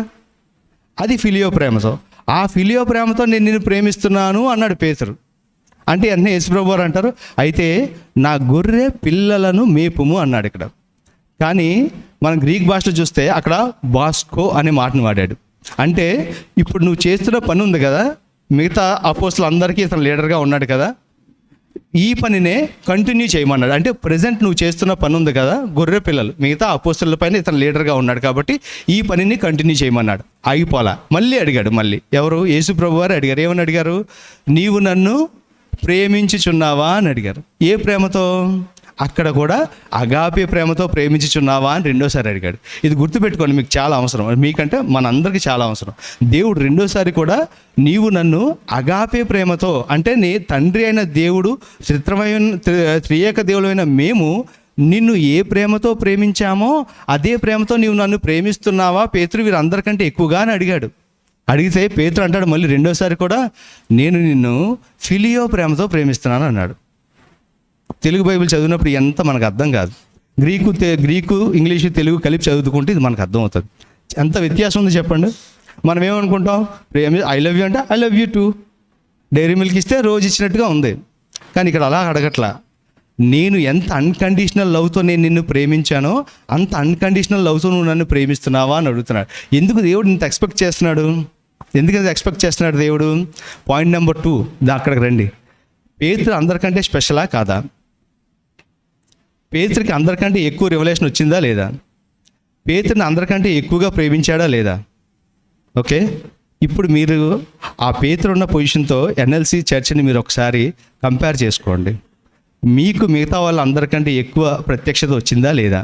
అది ఫిలియో ప్రేమతో. ఆ ఫిలియో ప్రేమతో నేను నిన్ను ప్రేమిస్తున్నాను అన్నాడు పేతురు. అంటే అన్నీ యేసుప్రభు వారు అంటారు, అయితే నా గొర్రె పిల్లలను మేపుము అన్నాడు ఇక్కడ. కానీ మనం గ్రీక్ భాషలో చూస్తే అక్కడ బాస్కో అనే మాటను వాడాడు. అంటే ఇప్పుడు నువ్వు చేస్తున్న పని ఉంది కదా, మిగతా అపోస్తులు అందరికీ ఇతను లీడర్గా ఉన్నాడు కదా, ఈ పనినే కంటిన్యూ చేయమన్నాడు. అంటే ప్రజెంట్ నువ్వు చేస్తున్న పని ఉంది కదా, గొర్రె పిల్లలు మిగతా అపోస్తుల పైన ఇతను లీడర్గా ఉన్నాడు కాబట్టి ఈ పనిని కంటిన్యూ చేయమన్నాడు. ఆగిపోలా, మళ్ళీ అడిగాడు. మళ్ళీ ఎవరు? యేసు ప్రభు వారు అడిగారు. ఏమని అడిగారు? నీవు నన్ను ప్రేమించుచున్నావా అని అడిగారు. ఏ ప్రేమతో? అక్కడ కూడా అగాపే ప్రేమతో ప్రేమించుచున్నావా అని రెండోసారి అడిగాడు. ఇది గుర్తుపెట్టుకోండి, మీకు చాలా అవసరం, మీకంటే మనందరికీ చాలా అవసరం. దేవుడు రెండోసారి కూడా నీవు నన్ను అగాపే ప్రేమతో, అంటే నీ తండ్రి అయిన దేవుడు, త్రియేక దేవుడైన మేము నిన్ను ఏ ప్రేమతో ప్రేమించామో అదే ప్రేమతో నీవు నన్ను ప్రేమిస్తున్నావా పేతురు వీరందరికంటే ఎక్కువగా అని అడిగాడు. అడిగితే పేతురు అంటాడు మళ్ళీ రెండోసారి కూడా, నేను నిన్ను ఫిలియో ప్రేమతో ప్రేమిస్తున్నాను అన్నాడు. తెలుగు బైబిల్ చదివినప్పుడు ఎంత మనకు అర్థం కాదు. గ్రీకు ఇంగ్లీషు తెలుగు కలిపి చదువుకుంటే ఇది మనకు అర్థం అవుతుంది. ఎంత వ్యత్యాసం ఉంది చెప్పండి. మనం ఏమనుకుంటాం? ఐ లవ్ యూ అంటే I love you too, Dairy Milk ఇస్తే రోజు ఇచ్చినట్టుగా ఉంది. కానీ ఇక్కడ అలా అడగట్లా. నేను ఎంత అన్కండిషనల్ లవ్తో నేను నిన్ను ప్రేమించానో అంత అన్కండిషనల్ లవ్తో నువ్వు నన్ను ప్రేమిస్తున్నావా అని అడుగుతున్నాడు. ఎందుకు దేవుడు ఇంత ఎక్స్పెక్ట్ చేస్తున్నాడు? ఎందుకంత ఎక్స్పెక్ట్ చేస్తున్నాడు దేవుడు? పాయింట్ నెంబర్ 2, అక్కడికి రండి. పేతురు అందరికంటే స్పెషలా కాదా? పేతురికి అందరికంటే ఎక్కువ రెవల్యూషన్ వచ్చిందా లేదా? పేతురిని అందరికంటే ఎక్కువగా ప్రేమించాడా లేదా? ఓకే, ఇప్పుడు మీరు ఆ పేతురు ఉన్న పొజిషన్తో ఎన్ఎల్సి చర్చ్ని మీరు ఒకసారి కంపేర్ చేసుకోండి. మీకు మిగతా వాళ్ళు అందరికంటే ఎక్కువ ప్రత్యక్షత వచ్చిందా లేదా?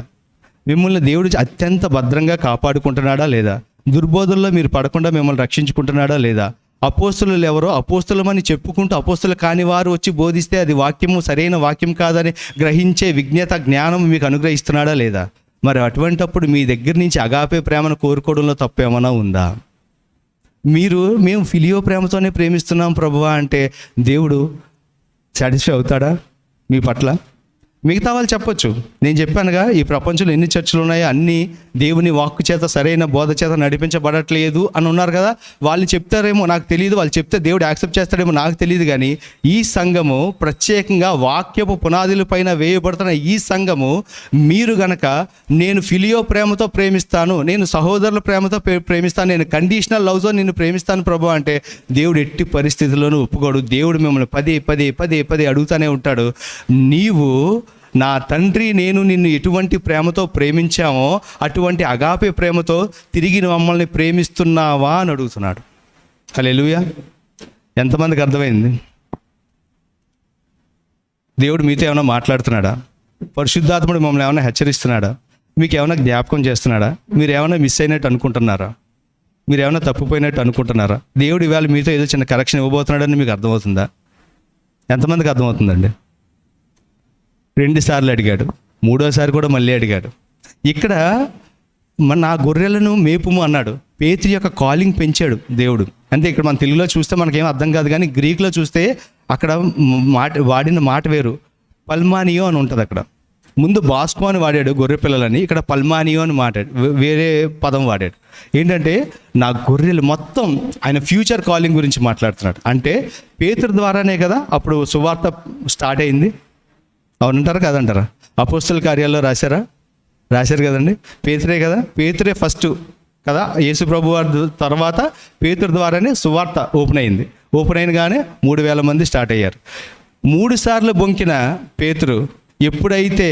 మిమ్మల్ని దేవుడు అత్యంత భద్రంగా కాపాడుకుంటున్నాడా లేదా? దుర్బోధనలో మీరు పడకుండా మిమ్మల్ని రక్షించుకుంటున్నాడా లేదా? అపోస్తులు ఎవరో అపోస్తులమని చెప్పుకుంటూ అపోస్తులు కాని వారు వచ్చి బోధిస్తే అది వాక్యము సరైన వాక్యం కాదని గ్రహించే విజ్ఞత జ్ఞానం మీకు అనుగ్రహిస్తున్నాడా లేదా? మరి అటువంటప్పుడు మీ దగ్గర నుంచి అగాపే ప్రేమను కోరుకోవడంలో తప్పు ఏమైనా ఉందా? మేము ఫిలియో ప్రేమతోనే ప్రేమిస్తున్నాం ప్రభువా అంటే దేవుడు సాటిస్ఫై అవుతాడా మీ పట్ల? మిగతా వాళ్ళు చెప్పొచ్చు, నేను చెప్పానుగా ఈ ప్రపంచంలో ఎన్ని చర్చలు ఉన్నాయో అన్నీ దేవుని వాక్కు చేత సరైన బోధ చేత నడిపించబడట్లేదు అని ఉన్నారు కదా. వాళ్ళు చెప్తారేమో నాకు తెలియదు, వాళ్ళు చెప్తే దేవుడు యాక్సెప్ట్ చేస్తాడేమో నాకు తెలియదు. కానీ ఈ సంఘము ప్రత్యేకంగా వాక్యపు పునాదుల పైన వేయబడుతున్న ఈ సంఘము, మీరు గనక నేను ఫిలియో ప్రేమతో ప్రేమిస్తాను, నేను సహోదరుల ప్రేమతో ప్రేమిస్తాను, నేను కండిషనల్ లవ్తో నిన్ను ప్రేమిస్తాను ప్రభు అంటే దేవుడు ఎట్టి పరిస్థితుల్లోనూ ఒప్పుకోడు. దేవుడు మిమ్మల్ని పదే పదే పదే పదే అడుగుతూనే ఉంటాడు, నీవు నా తండ్రి నేను నిన్ను ఎటువంటి ప్రేమతో ప్రేమించామో అటువంటి అగాపే ప్రేమతో తిరిగి మమ్మల్ని ప్రేమిస్తున్నావా అని అడుగుతున్నాడు. హల్లెలూయా. ఎంతమందికి అర్థమైంది? దేవుడు మీతో ఏమైనా మాట్లాడుతున్నాడా? పరిశుద్ధాత్ముడు మమ్మల్ని ఏమైనా హెచ్చరిస్తున్నాడా? మీకు ఏమైనా జ్ఞాపకం చేస్తున్నాడా? మీరు ఏమైనా మిస్ అయినట్టు అనుకుంటున్నారా? మీరు ఏమైనా తప్పిపోయినట్టు అనుకుంటున్నారా? దేవుడు ఇవాళ మీతో ఏదో చిన్న కరెక్షన్ ఇవ్వబోతున్నాడని మీకు అర్థమవుతుందా? ఎంతమందికి అర్థమవుతుందండి? 2 సార్లు అడిగాడు, 3వసారి కూడా మళ్ళీ అడిగాడు. ఇక్కడ నా గొర్రెలను మేపుము అన్నాడు. పేతురు యొక్క కాలింగ్ పెంచాడు దేవుడు. అంటే ఇక్కడ మన తెలుగులో చూస్తే మనకేం అర్థం కాదు, కానీ గ్రీక్లో చూస్తే అక్కడ వాడిన మాట వేరు. పల్మానియో అని ఉంటుంది. అక్కడ ముందు బాస్కో అని వాడాడు గొర్రె పిల్లలని, ఇక్కడ పల్మానియో అని వేరే పదం వాడాడు. ఏంటంటే నా గొర్రెలు మొత్తం ఆయన ఫ్యూచర్ కాలింగ్ గురించి మాట్లాడుతున్నాడు. అంటే పేతురు ద్వారానే కదా అప్పుడు సువార్త స్టార్ట్ అయింది. అవునంటారా కాదంటారా? అపోస్తల కార్యాల్లో రాశారు కదండి. పేతురే కదా, పేతురే ఫస్ట్ కదా. యేసు ప్రభు వారి తర్వాత పేతురు ద్వారానే సువార్త ఓపెన్ అయింది. ఓపెన్ అయినగానే 3000 మంది స్టార్ట్ అయ్యారు. 3 సార్లు బొంకిన పేతురు ఎప్పుడైతే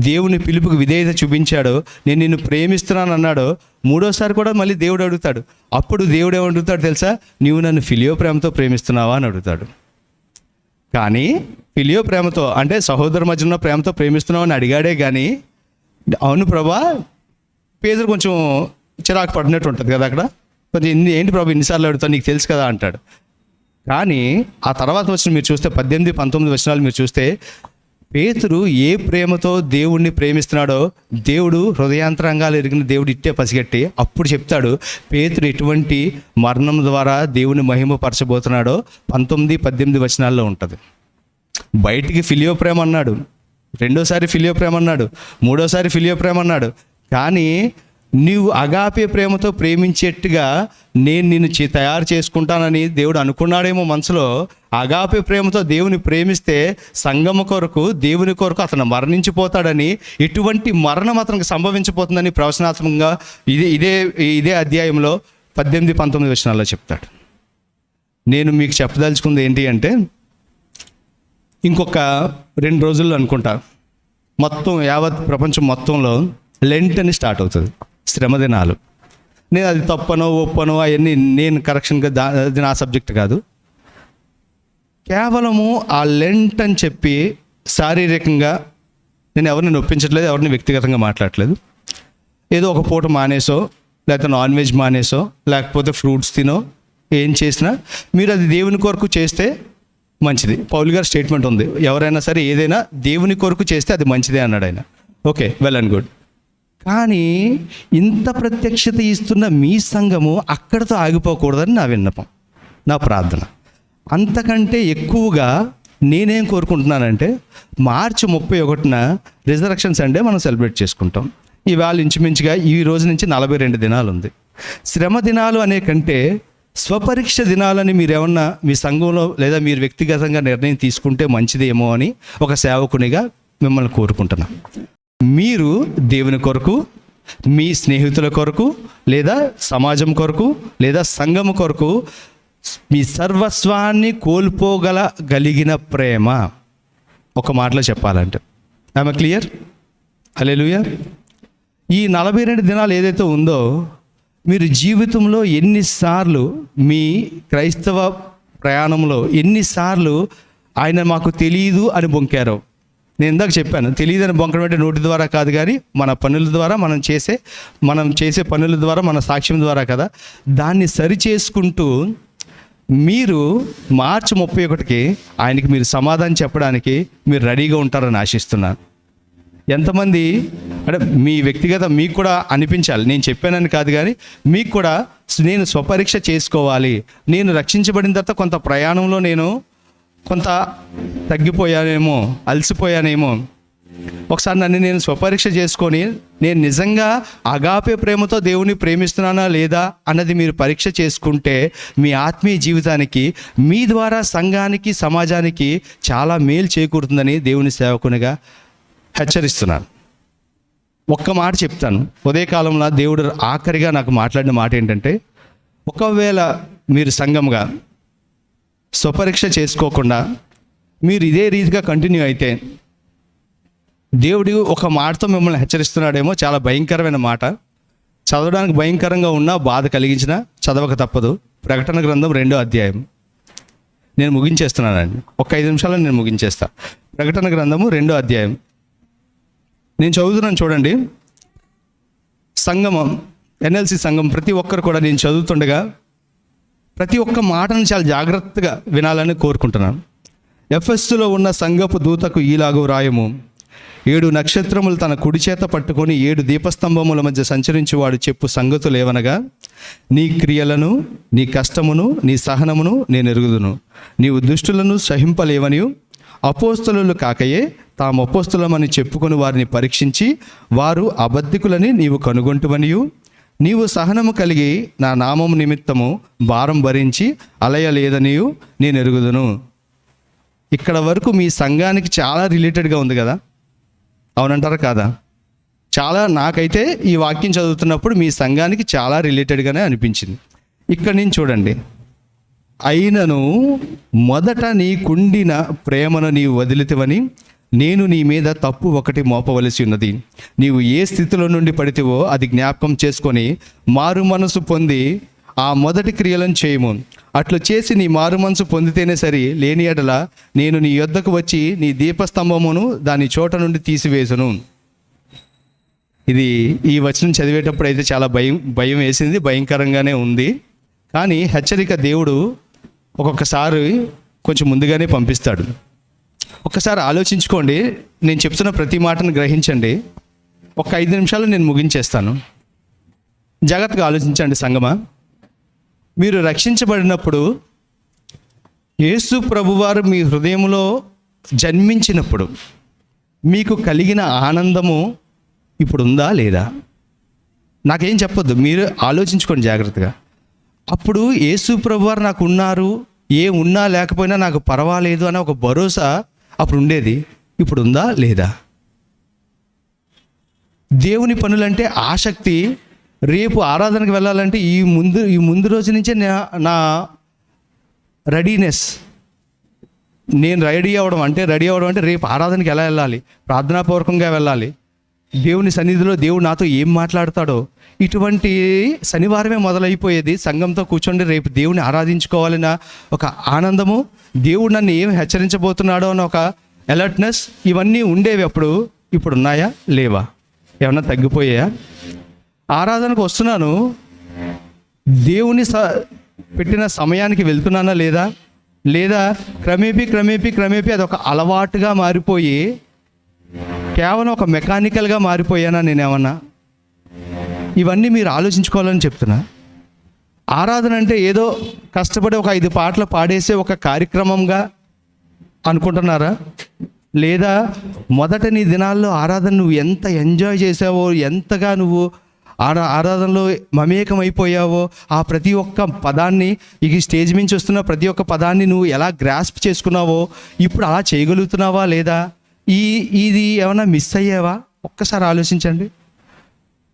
దేవుని పిలుపుకి విధేయత చూపించాడో, నేను నిన్ను ప్రేమిస్తున్నాను అన్నాడో, 3వసారి కూడా మళ్ళీ దేవుడు అడుగుతాడు. అప్పుడు దేవుడు ఏమడుగుతాడు తెలుసా? నీవు నన్ను ఫిలియో ప్రేమతో ప్రేమిస్తున్నావా అని అడుగుతాడు. కానీ ఫిలియో ప్రేమతో అంటే సహోదరు మధ్య ఉన్న ప్రేమతో ప్రేమిస్తున్నావు అని అడిగాడే కానీ, అవును ప్రభా, పేదరు కొంచెం చిరాకు పడినట్టు ఉంటుంది కదా అక్కడ. కొంచెం ఏంటి ప్రభు ఇన్నిసార్లు అడుగుతావు, నీకు తెలుసు కదా అంటాడు. కానీ ఆ తర్వాత వచ్చిన మీరు చూస్తే 18, 19 వచనాలు మీరు చూస్తే పేతురు ఏ ప్రేమతో దేవుణ్ణి ప్రేమిస్తున్నాడో దేవుడు హృదయాంతరంగాలు ఎరిగిన దేవుడు ఇట్టే పసిగట్టి అప్పుడు చెప్తాడు. పేతురు ఎటువంటి మరణం ద్వారా దేవుని మహిమపరచబోతున్నాడో 19, 18 వచనాల్లో ఉంటుంది. బయటికి ఫిలియో ప్రేమ అన్నాడు, 2వసారి ఫిలియో ప్రేమ అన్నాడు, 3వసారి ఫిలియో ప్రేమ అన్నాడు. కానీ నీవు అగాపే ప్రేమతో ప్రేమించేట్టుగా నేను నిన్ను తయారు చేసుకుంటానని దేవుడు అనుకున్నాడేమో మనసులో. అగాపే ప్రేమతో దేవుని ప్రేమిస్తే సంఘము కొరకు, దేవుని కొరకు అతను మరణించిపోతాడని, ఎటువంటి మరణం అతనికి సంభవించబోతుందని ప్రవచనాత్మకంగా ఇదే అధ్యాయంలో 18-19 వచనాల్లో చెప్తాడు. నేను మీకు చెప్పదలుచుకుంది ఏంటి అంటే, ఇంకొక 2 రోజుల్లో అనుకుంటా మొత్తం యావత్ ప్రపంచం మొత్తంలో లెంట్ అని స్టార్ట్ అవుతుంది, శ్రమ దినాలు. నేను అది తప్పనో ఒప్పనో అవన్నీ నేను కరెక్షన్గా అది నా సబ్జెక్ట్ కాదు. కేవలము ఆ లెంట్ అని చెప్పి శారీరకంగా నేను ఎవరిని నొప్పించట్లేదు, ఎవరిని వ్యక్తిగతంగా మాట్లాడట్లేదు. ఏదో ఒక పూట మానేసో, లేకపోతే నాన్ వెజ్ మానేసో, లేకపోతే ఫ్రూట్స్ తినో, ఏం చేసినా మీరు అది దేవుని కొరకు చేస్తే మంచిది. పౌలు గారి స్టేట్మెంట్ ఉంది, ఎవరైనా సరే ఏదైనా దేవుని కొరకు చేస్తే అది మంచిదే అన్నాడు ఆయన. Okay, well and good. కానీ ఇంత ప్రత్యక్షత ఇస్తున్న మీ సంఘము అక్కడితో ఆగిపోకూడదని నా విన్నపం, నా ప్రార్థన. అంతకంటే ఎక్కువగా నేనేం కోరుకుంటున్నానంటే, మార్చి 31న రిజరక్షన్ సండే మనం సెలబ్రేట్ చేసుకుంటాం. ఇవాళ ఇంచుమించుగా ఈ రోజు నుంచి 42 దినాలు ఉంది. శ్రమ దినాలు అనే కంటే స్వపరీక్ష దినాలని మీరేమన్నా మీ సంఘంలో లేదా మీరు వ్యక్తిగతంగా నిర్ణయం తీసుకుంటే మంచిదేమో అని ఒక సేవకునిగా మిమ్మల్ని కోరుకుంటున్నాను. మీరు దేవుని కొరకు, మీ స్నేహితుల కొరకు, లేదా సమాజం కొరకు, లేదా సంఘము కొరకు మీ సర్వస్వాన్ని కోల్పోగలిగిన ప్రేమ, ఒక మాటలో చెప్పాలంటే, ఆమె క్లియర్? హల్లెలూయా. ఈ 42 దినాలు ఏదైతే ఉందో, మీరు జీవితంలో ఎన్నిసార్లు మీ క్రైస్తవ ప్రయాణంలో ఎన్నిసార్లు ఆయన మాకు తెలియదు అని బొంకారో. నేను ఇందాక చెప్పాను, తెలియదని బొంకడం అంటే నోటి ద్వారా కాదు, కానీ మన పనుల ద్వారా, మనం చేసే పనుల ద్వారా, మన సాక్ష్యం ద్వారా కదా. దాన్ని సరి చేసుకుంటూ మీరు మార్చి 31కి ఆయనకి మీరు సమాధానం చెప్పడానికి మీరు రెడీగా ఉంటారని ఆశిస్తున్నాను. ఎంతమంది అంటే మీ వ్యక్తిగత మీకు కూడా అనిపించాలి, నేను చెప్పానని కాదు, కానీ మీకు కూడా నేను స్వపరీక్ష చేసుకోవాలి. నేను రక్షించబడిన తర్వాత కొంత ప్రయాణంలో నేను కొంత తగ్గిపోయానేమో, అలసిపోయానేమో, ఒకసారి నన్ను నేను స్వపరీక్ష చేసుకొని నేను నిజంగా అగాపే ప్రేమతో దేవుని ప్రేమిస్తున్నానా లేదా అన్నది మీరు పరీక్ష చేసుకుంటే మీ ఆత్మీయ జీవితానికి, మీ ద్వారా సంఘానికి, సమాజానికి చాలా మేలు చేకూరుతుందని దేవుని సేవకునిగా హెచ్చరిస్తున్నాను. ఒక్క మాట చెప్తాను. ఉదయకాలంలో దేవుడు ఆఖరిగా నాకు మాట్లాడిన మాట ఏంటంటే, ఒకవేళ మీరు సంఘంగా స్వపరీక్ష చేసుకోకుండా మీరు ఇదే రీతిగా కంటిన్యూ అయితే, దేవుడు ఒక మాటతో మిమ్మల్ని హెచ్చరిస్తున్నాడేమో. చాలా భయంకరమైన మాట, చదవడానికి భయంకరంగా ఉన్నా బాధ కలిగించిన చదవక తప్పదు. ప్రకటన గ్రంథం 2వ అధ్యాయం. నేను ముగించేస్తున్నానండి, ఒక 5 నిమిషాల్లో నేను ముగించేస్తా. ప్రకటన గ్రంథము 2వ అధ్యాయం నేను చదువుతున్నాను, చూడండి. సంగమం, ఎన్ఎల్సి సంఘం ప్రతి ఒక్కరు కూడా నేను చదువుతుండగా ప్రతి ఒక్క మాటను చాలా జాగ్రత్తగా వినాలని కోరుకుంటున్నాను. ఎఫెస్సులో ఉన్న సంఘపు దూతకు ఈలాగు రాయము, 7 నక్షత్రములు తన కుడి చేత పట్టుకొని 7 దీపస్తంభముల మధ్య సంచరించువాడు చెప్పు సంగతులు ఏవనగా, నీ క్రియలను, నీ కష్టమును, నీ సహనమును నేను ఎరుగుదును. నీవు దుష్టులను సహింపలేవనియు, అపోస్తలులు కాకయే తాము అపోస్తలమని చెప్పుకొని వారిని పరీక్షించి వారు అబద్ధికులని నీవు కనుగొంటువనియు, నీవు సహనము కలిగి నా నామము నిమిత్తము భారం భరించి అలయలేదనియు నేను ఎరుగుదును. ఇక్కడ వరకు మీ సంఘానికి చాలా రిలేటెడ్గా ఉంది కదా, అవునంటారా కాదా? చాలా, నాకైతే ఈ వాక్యం చదువుతున్నప్పుడు మీ సంఘానికి చాలా రిలేటెడ్గానే అనిపించింది. ఇక్కడ నుంచి చూడండి, అయినను మొదట నీకుండిన ప్రేమను నీవు వదిలితివని నేను నీ మీద తప్పు ఒకటి మోపవలసి ఉన్నది. నీవు ఏ స్థితిలో నుండి పడితివో అది జ్ఞాపకం చేసుకొని మారు మనసు పొంది ఆ మొదటి క్రియలను చేయము. అట్లు చేసి నీ మారు మనసు పొందితేనే సరి, లేని ఎడల నేను నీ యొద్దకు వచ్చి నీ దీపస్తంభమును దాని చోట నుండి తీసివేసును. ఇది ఈ వచనం చదివేటప్పుడు అయితే చాలా భయం వేసింది, భయంకరంగానే ఉంది. కానీ హెచ్చరిక దేవుడు ఒక్కొక్కసారి కొంచెం ముందుగానే పంపిస్తాడు. ఒక్కసారి ఆలోచించుకోండి, నేను చెప్తున్న ప్రతి మాటను గ్రహించండి. ఒక 5 నిమిషాలు నేను ముగించేస్తాను. జాగ్రత్తగా ఆలోచించండి సంగమా. మీరు రక్షించబడినప్పుడు, యేసు ప్రభువారు మీ హృదయంలో జన్మించినప్పుడు మీకు కలిగిన ఆనందము ఇప్పుడు ఉందా లేదా? నాకేం చెప్పొద్దు, మీరు ఆలోచించుకోండి జాగ్రత్తగా. అప్పుడు యేసు ప్రభువారు నాకు ఉన్నారు, ఏం ఉన్నా లేకపోయినా నాకు పర్వాలేదు అనే ఒక భరోసా అప్పుడు ఉండేది. ఇప్పుడు ఉందా లేదా? దేవుని పనులంటే ఆసక్తి, రేపు ఆరాధనకు వెళ్ళాలంటే ఈ ముందు రోజు నుంచే నా రెడీనెస్, నేను రెడీ అవ్వడం అంటే రేపు ఆరాధనకి ఎలా వెళ్ళాలి, ప్రార్థనాపూర్వకంగా వెళ్ళాలి, దేవుని సన్నిధిలో దేవుడు నాతో ఏం మాట్లాడతాడో, ఇటువంటి శనివారమే మొదలైపోయేది. సంఘంతో కూర్చోండి, రేపు దేవుని ఆరాధించుకోవాలన్న ఒక ఆనందము, దేవుడు నన్ను ఏం హెచ్చరించబోతున్నాడో అని ఒక అలర్ట్నెస్, ఇవన్నీ ఉండేవి అప్పుడు. ఇప్పుడు ఉన్నాయా లేవా? ఏమన్నా తగ్గిపోయాయా? ఆరాధనకు వస్తున్నాను, దేవుని పెట్టిన సమయానికి వెళ్తున్నానా లేదా క్రమేపీ అదొక అలవాటుగా మారిపోయి కేవలం ఒక మెకానికల్గా మారిపోయానా నేనేమన్నా? ఇవన్నీ మీరు ఆలోచించుకోవాలని చెప్తున్నా. ఆరాధన అంటే ఏదో కష్టపడి ఒక 5 పాటలు పాడేసే ఒక కార్యక్రమంగా అనుకుంటున్నారా? లేదా మొదట నీ దినాల్లో ఆరాధన నువ్వు ఎంత ఎంజాయ్ చేసావో, ఎంతగా నువ్వు ఆరాధనలో మమేకమైపోయావో, ఆ ప్రతి ఒక్క పదాన్ని, ఈ స్టేజ్ నుంచి వస్తున్న ప్రతి ఒక్క పదాన్ని నువ్వు ఎలా గ్రాస్ప్ చేసుకున్నావో ఇప్పుడు అలా చేయగలుగుతున్నావా లేదా? ఇది ఏమైనా మిస్ అయ్యావా? ఒక్కసారి ఆలోచించండి.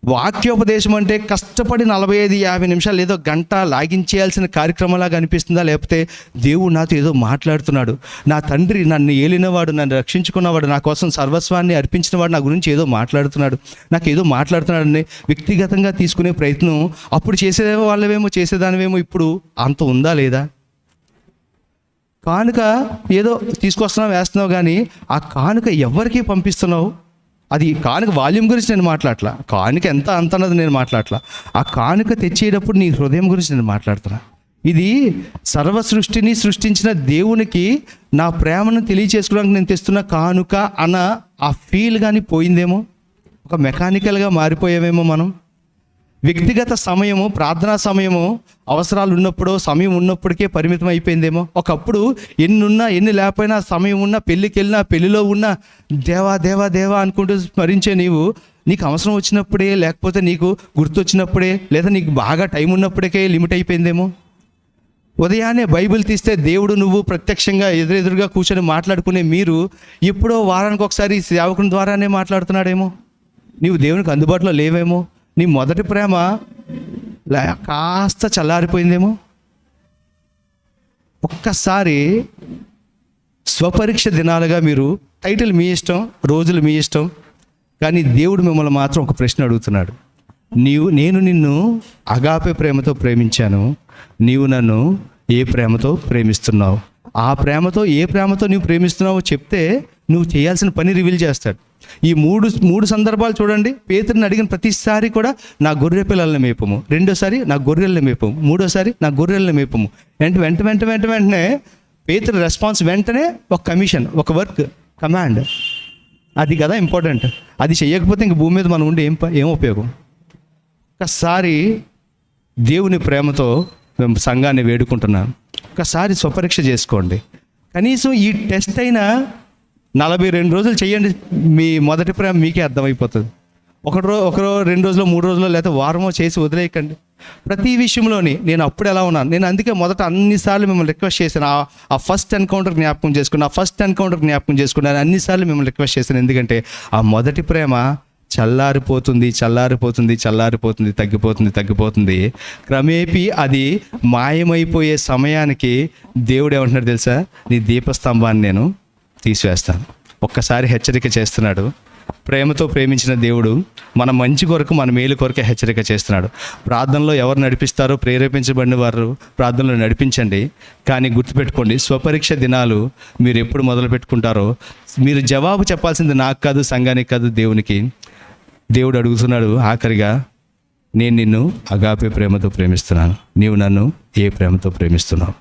వాక్యోపదేశం అంటే కష్టపడి 45-50 నిమిషాలు ఏదో గంట లాగించేయాల్సిన కార్యక్రమంలాగా అనిపిస్తుందా? లేకపోతే దేవుడు నాతో ఏదో మాట్లాడుతున్నాడు, నా తండ్రి నన్ను ఏలినవాడు, నన్ను రక్షించుకున్నవాడు, నా కోసం సర్వస్వాన్ని అర్పించినవాడు నా గురించి ఏదో మాట్లాడుతున్నాడు, నాకు ఏదో మాట్లాడుతున్నాడని వ్యక్తిగతంగా తీసుకునే ప్రయత్నం అప్పుడు చేసేదానివేమో ఇప్పుడు అంత ఉందా లేదా? కానుక ఏదో తీసుకొస్తున్నావు, వేస్తున్నావు, కానీ ఆ కానుక ఎవరికి పంపిస్తున్నావు? అది కానుక వాల్యూమ్ గురించి నేను మాట్లాడట్లా, కానుక ఎంత అంత అన్నది నేను మాట్లాడట్లా, ఆ కానుక తెచ్చేటప్పుడు నీ హృదయం గురించి నేను మాట్లాడుతున్నా. ఇది సర్వ సృష్టిని సృష్టించిన దేవునికి నా ప్రేమను తెలియచేసుకోవడానికి నేను తెస్తున్న కానుక అన్న ఆ ఫీల్ కానీ పోయిందేమో, ఒక మెకానికల్గా మారిపోయావేమో మనం. వ్యక్తిగత సమయము, ప్రార్థనా సమయము అవసరాలు ఉన్నప్పుడు, సమయం ఉన్నప్పటికే పరిమితం అయిపోయిందేమో. ఒకప్పుడు ఎన్ని లేకపోయినా సమయం ఉన్నా, పెళ్ళికి వెళ్ళినా, పెళ్ళిలో ఉన్నా దేవా దేవా దేవా అనుకుంటూ స్మరించే నీకు అవసరం వచ్చినప్పుడే, లేకపోతే నీకు గుర్తొచ్చినప్పుడే, లేదా నీకు బాగా టైం ఉన్నప్పటికే లిమిట్ అయిపోయిందేమో. ఉదయాన్నే బైబిల్ తీస్తే దేవుడు నువ్వు ప్రత్యక్షంగా ఎదురుగా కూర్చొని మాట్లాడుకునే మీరు ఎప్పుడో వారానికి ఒకసారి సేవకుని ద్వారానే మాట్లాడుతున్నాడేమో. నీవు దేవునికి అందుబాటులో లేవేమో. నీ మొదటి ప్రేమ కాస్త చల్లారిపోయిందేమో. ఒక్కసారి స్వపరీక్ష దినాలుగా మీరు, టైటిల్ మీ ఇష్టం, రోజులు మీ ఇష్టం, కానీ దేవుడు మిమ్మల్ని మాత్రం ఒక ప్రశ్న అడుగుతున్నాడు. నేను నిన్ను అగాపే ప్రేమతో ప్రేమించాను, నీవు నన్ను ఏ ప్రేమతో ప్రేమిస్తున్నావు? ఆ ప్రేమతో ఏ ప్రేమతో నువ్వు ప్రేమిస్తున్నావో చెప్తే నువ్వు చేయాల్సిన పని రివీల్ చేస్తాడు. ఈ మూడు సందర్భాలు చూడండి. పేతురుని అడిగిన ప్రతిసారి కూడా నా గొర్రె పిల్లల్ని మేపము, రెండోసారి నా గొర్రెల్ని మేపము, మూడోసారి నా గొర్రెల్ని మేపము. వెంటనే పేతురు రెస్పాన్స్ వెంటనే ఒక కమిషన్, ఒక వర్క్, కమాండ్. అది కదా ఇంపార్టెంట్. అది చేయకపోతే ఇంక భూమి మీద మనం ఉండి ఏం ఉపయోగం? ఒక్కసారి దేవుని ప్రేమతో మేము సంఘాన్ని వేడుకుంటున్నాం. ఒక్కసారి స్వపరీక్ష చేసుకోండి. కనీసం ఈ టెస్ట్ అయినా 42 రోజులు చేయండి. మీ మొదటి ప్రేమ మీకే అర్థమైపోతుంది. ఒకరో 2 రోజులు, 3 రోజులు, లేకపోతే వారమో చేసి వదిలేయకండి. ప్రతి విషయంలోని నేను అప్పుడు ఎలా ఉన్నాను, నేను అందుకే మొదట అన్నిసార్లు మిమ్మల్ని రిక్వెస్ట్ చేశాను. ఆ ఫస్ట్ ఎన్కౌంటర్ జ్ఞాపకం చేసుకున్నాను. అన్నిసార్లు మిమ్మల్ని రిక్వెస్ట్ చేశాను. ఎందుకంటే ఆ మొదటి ప్రేమ చల్లారిపోతుంది, తగ్గిపోతుంది. క్రమేపీ అది మాయమైపోయే సమయానికి దేవుడు ఏమంటున్నాడు తెలుసా? నీ దీపస్తంభాన్ని నేను తీసివేస్తాను. ఒక్కసారి హెచ్చరిక చేస్తున్నాడు. ప్రేమతో ప్రేమించిన దేవుడు మన మంచి కొరకు, మన మేలు కొరకే హెచ్చరిక చేస్తున్నాడు. ప్రార్థనలో ఎవరు నడిపిస్తారో ప్రేరేపించబడిన వారు ప్రార్థనలో నడిపించండి. కానీ గుర్తుపెట్టుకోండి, స్వపరీక్ష దినాలు మీరు ఎప్పుడు మొదలు పెట్టుకుంటారో మీరు జవాబు చెప్పాల్సింది నాకు కాదు, సంఘానికి కాదు, దేవునికి. దేవుడు అడుగుతున్నాడు ఆఖరిగా, నేను నిన్ను అగాపే ప్రేమతో ప్రేమిస్తున్నాను, నీవు నన్ను ఏ ప్రేమతో ప్రేమిస్తున్నావు?